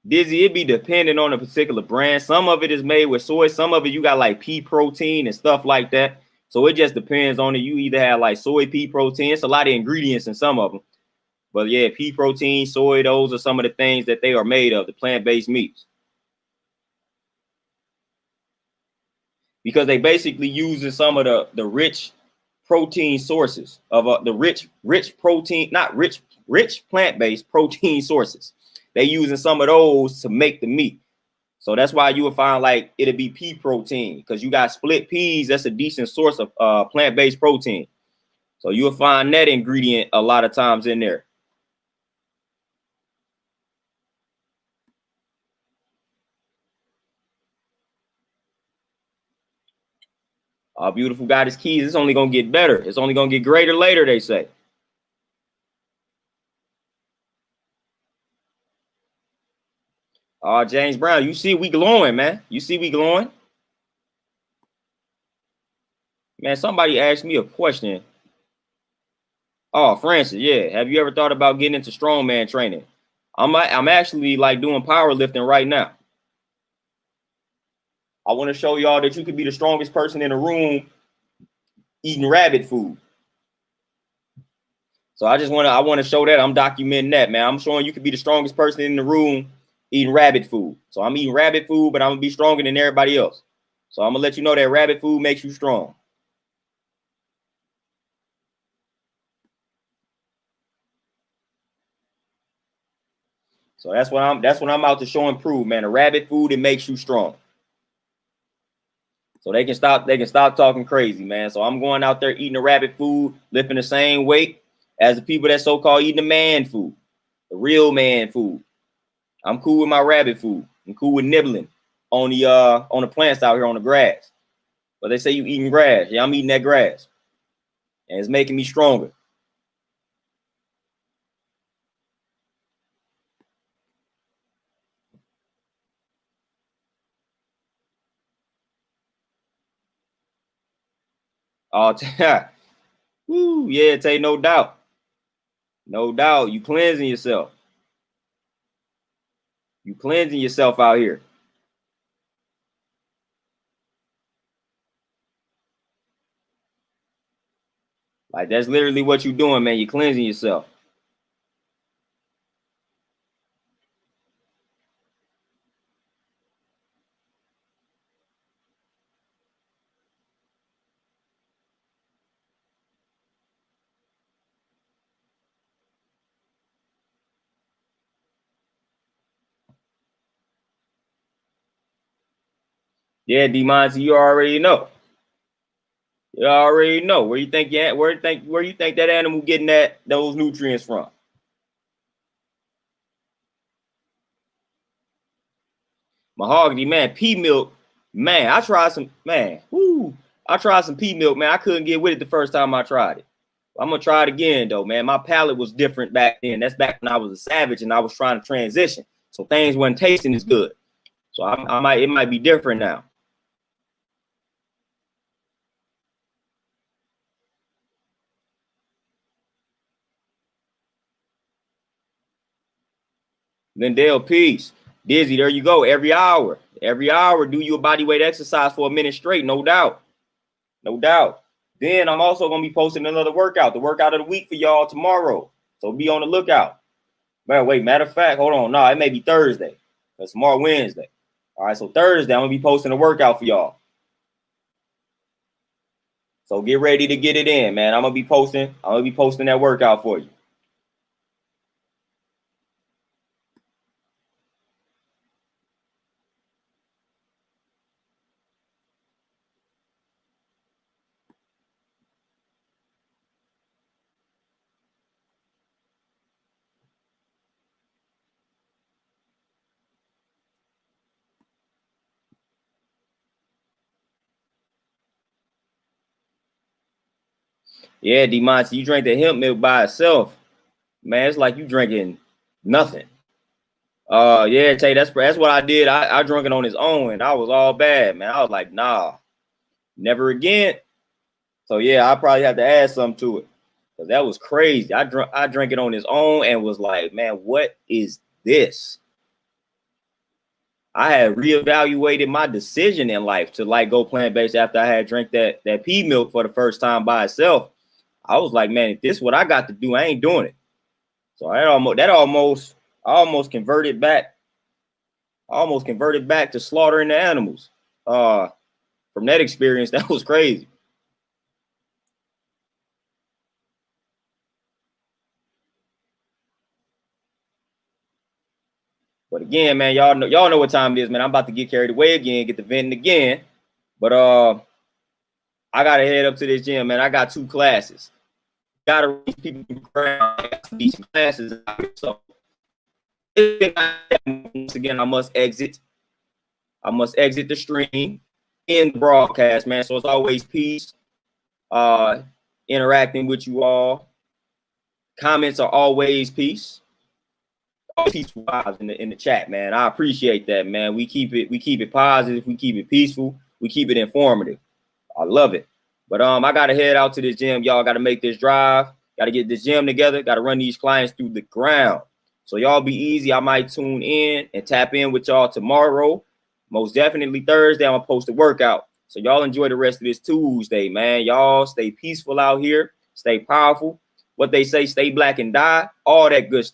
Dizzy, it be dependent on a particular brand. Some of it is made with soy. Some of it you got like pea protein and stuff like that. So it just depends on it. You either have like soy pea protein. It's a lot of ingredients in some of them. But yeah, pea protein, soy, those are some of the things that they are made of, the plant-based meats. Because they basically using some of the rich protein sources of the rich protein, not rich plant-based protein sources. They using some of those to make the meat. So that's why you will find like it'll be pea protein because you got split peas. That's a decent source of plant-based protein. So you'll find that ingredient a lot of times in there. Beautiful Goddess Keys. It's only gonna get better. It's only gonna get greater later, they say. James Brown, you see we glowing, man. You see we glowing? Man, somebody asked me a question. Oh, Francis, yeah. Have you ever thought about getting into strongman training? I'm actually like doing powerlifting right now. I want to show y'all that you could be the strongest person in the room eating rabbit food. So I want to show that. I'm documenting that, man. I'm showing you could be the strongest person in the room eating rabbit food. So I'm eating rabbit food, but I'm gonna be stronger than everybody else. So I'm gonna let you know that rabbit food makes you strong. So that's what I'm out to show and prove, man. The rabbit food, it makes you strong. So they can stop talking crazy, man. So I'm going out there eating the rabbit food, lifting the same weight as the people that so-called eating the man food, the real man food. I'm cool with my rabbit food. I'm cool with nibbling on the plants out here on the grass. But they say you eating grass. Yeah, I'm eating that grass. And it's making me stronger. Oh, woo, yeah, Tay, no doubt. No doubt. You cleansing yourself. You cleansing yourself out here. Like that's literally what you're doing, man. You're cleansing yourself. Yeah, D Monty, you already know. You already know where you think where you think that animal getting those nutrients from. Mahogany, man, pea milk, man. I tried some, man. Whoo, I tried some pea milk, man. I couldn't get with it the first time I tried it. I'm gonna try it again though, man. My palate was different back then. That's back when I was a savage and I was trying to transition, so things wasn't tasting as good. So it might be different now. Lindell, peace. Dizzy, there you go. Every hour, do your body weight exercise for a minute straight, no doubt. No doubt. Then I'm also gonna be posting another workout, the workout of the week for y'all tomorrow. So be on the lookout. Man, wait, matter of fact, hold on. No, it may be Thursday. Because tomorrow Wednesday. All right, so Thursday, I'm going to be posting a workout for y'all. So get ready to get it in, man. I'm going to be posting that workout for you. Yeah, D-Monty, you drink the hemp milk by itself. Man, it's like you drinking nothing. Yeah, Tay, that's what I did. I drank it on its own, and I was all bad, man. I was like, nah, never again. So yeah, I probably have to add something to it. Because that was crazy. I drank it on its own and was like, man, what is this? I had reevaluated my decision in life to like go plant-based after I had drank that pea milk for the first time by itself. I was like, man, if this is what I got to do, I ain't doing it. So I almost converted back. I almost converted back to slaughtering the animals. From that experience, that was crazy. But again, man, y'all know what time it is, man. I'm about to get carried away again, get the venting again. But I gotta head up to this gym, man. I got 2 classes. Gotta reach people from the ground. I got some classes out here. So once again, I must exit. I must exit the stream in the broadcast, man. So it's always peace. Interacting with you all. Comments are always peace. Peaceful vibes in the chat, man. I appreciate that, man. We keep it positive, we keep it peaceful, we keep it informative. I love it. But I gotta head out to this gym. Y'all gotta make this drive, gotta get this gym together, gotta run these clients through the ground. So y'all be easy. I might tune in and tap in with y'all tomorrow. Most definitely Thursday, I'm gonna post a workout. So y'all enjoy the rest of this Tuesday, man. Y'all stay peaceful out here, stay powerful. What they say, stay black and die, all that good stuff.